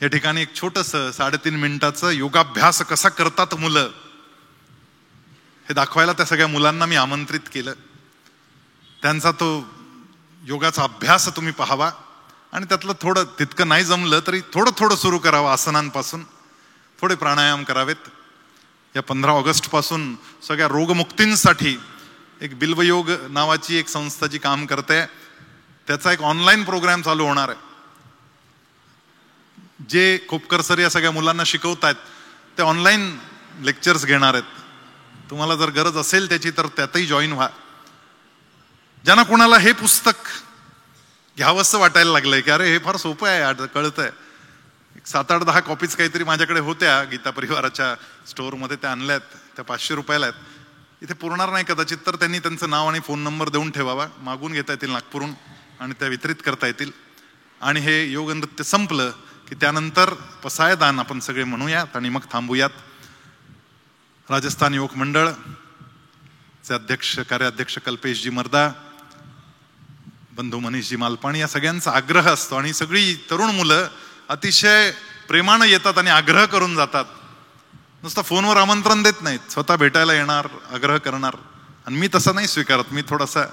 या ठिकाणी एक छोटंसं 3.5 मिनिटाचं योगाभ्यास कसा करतात मुलं हे दाखवायला त्या सगळ्या मुलांना मी आमंत्रित केलं. त्यांचा तो योगाचा अभ्यास तुम्ही पाहावा आणि त्यातलं थोडं तितकं नाही जमलं तरी थोडं थोडं सुरू करावं. आसनांपासून थोडे प्राणायाम करावेत. या 15 ऑगस्ट पासून सगळ्या रोगमुक्तींसाठी एक बिल्वयोग नावाची एक संस्था जी काम करते, त्याचा एक ऑनलाईन प्रोग्राम चालू होणार आहे. जे खोपकर सर या सगळ्या मुलांना शिकवतायत ते ऑनलाईन लेक्चर्स घेणार आहेत. तुम्हाला जर गरज असेल त्याची तर त्यातही जॉईन व्हा. ज्यांना कोणाला हे पुस्तक घ्यावंसं वाटायला लागलंय की अरे हे फार सोपं आहे, कळतंय, 7-8-10 कॉपीज काहीतरी माझ्याकडे होत्या गीता परिवाराच्या स्टोअरमध्ये, त्या आणल्यात, त्या 500 रुपयाला आहेत. इथे पुरणार नाही कदाचित, तर त्यांनी त्यांचं नाव आणि फोन नंबर देऊन ठेवावा. मागून घेता येतील नागपूरहून आणि त्या वितरित करता येतील. आणि हे योग नृत्य संपलं की त्यानंतर पसायदान आपण सगळे म्हणूयात आणि मग थांबूयात. राजस्थान युवक मंडळचे अध्यक्ष, कार्याध्यक्ष कल्पेशजी मर्दा, बंधू मनीषजी मालपाणी, या सगळ्यांचा आग्रह असतो. आणि सगळी तरुण मुलं अतिशय प्रेमानं येतात आणि आग्रह करून जातात. नुसतं फोनवर आमंत्रण देत नाहीत, स्वतः भेटायला येणार, आग्रह करणार. आणि मी तसं नाही स्वीकारत, मी थोडासा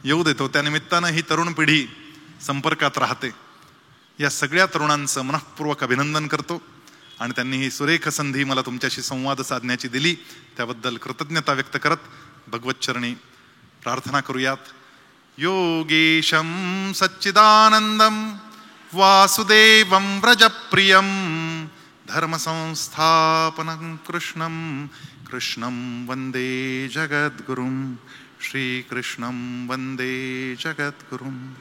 येऊ देतो. त्या निमित्तानं ही तरुण पिढी संपर्कात राहते. या सगळ्या तरुणांचं मनःपूर्वक अभिनंदन करतो आणि त्यांनी ही सुरेख संधी मला तुमच्याशी संवाद साधण्याची दिली त्याबद्दल कृतज्ञता व्यक्त करत भगवच्चरणी प्रार्थना करूयात. योगेशं सच्चिदानंदं वासुदेवं व्रजप्रियं धर्मसंस्थापनं कृष्णं वन्दे जगद्गुरुं. श्रीकृष्णं वन्दे जगद्गुरुम्.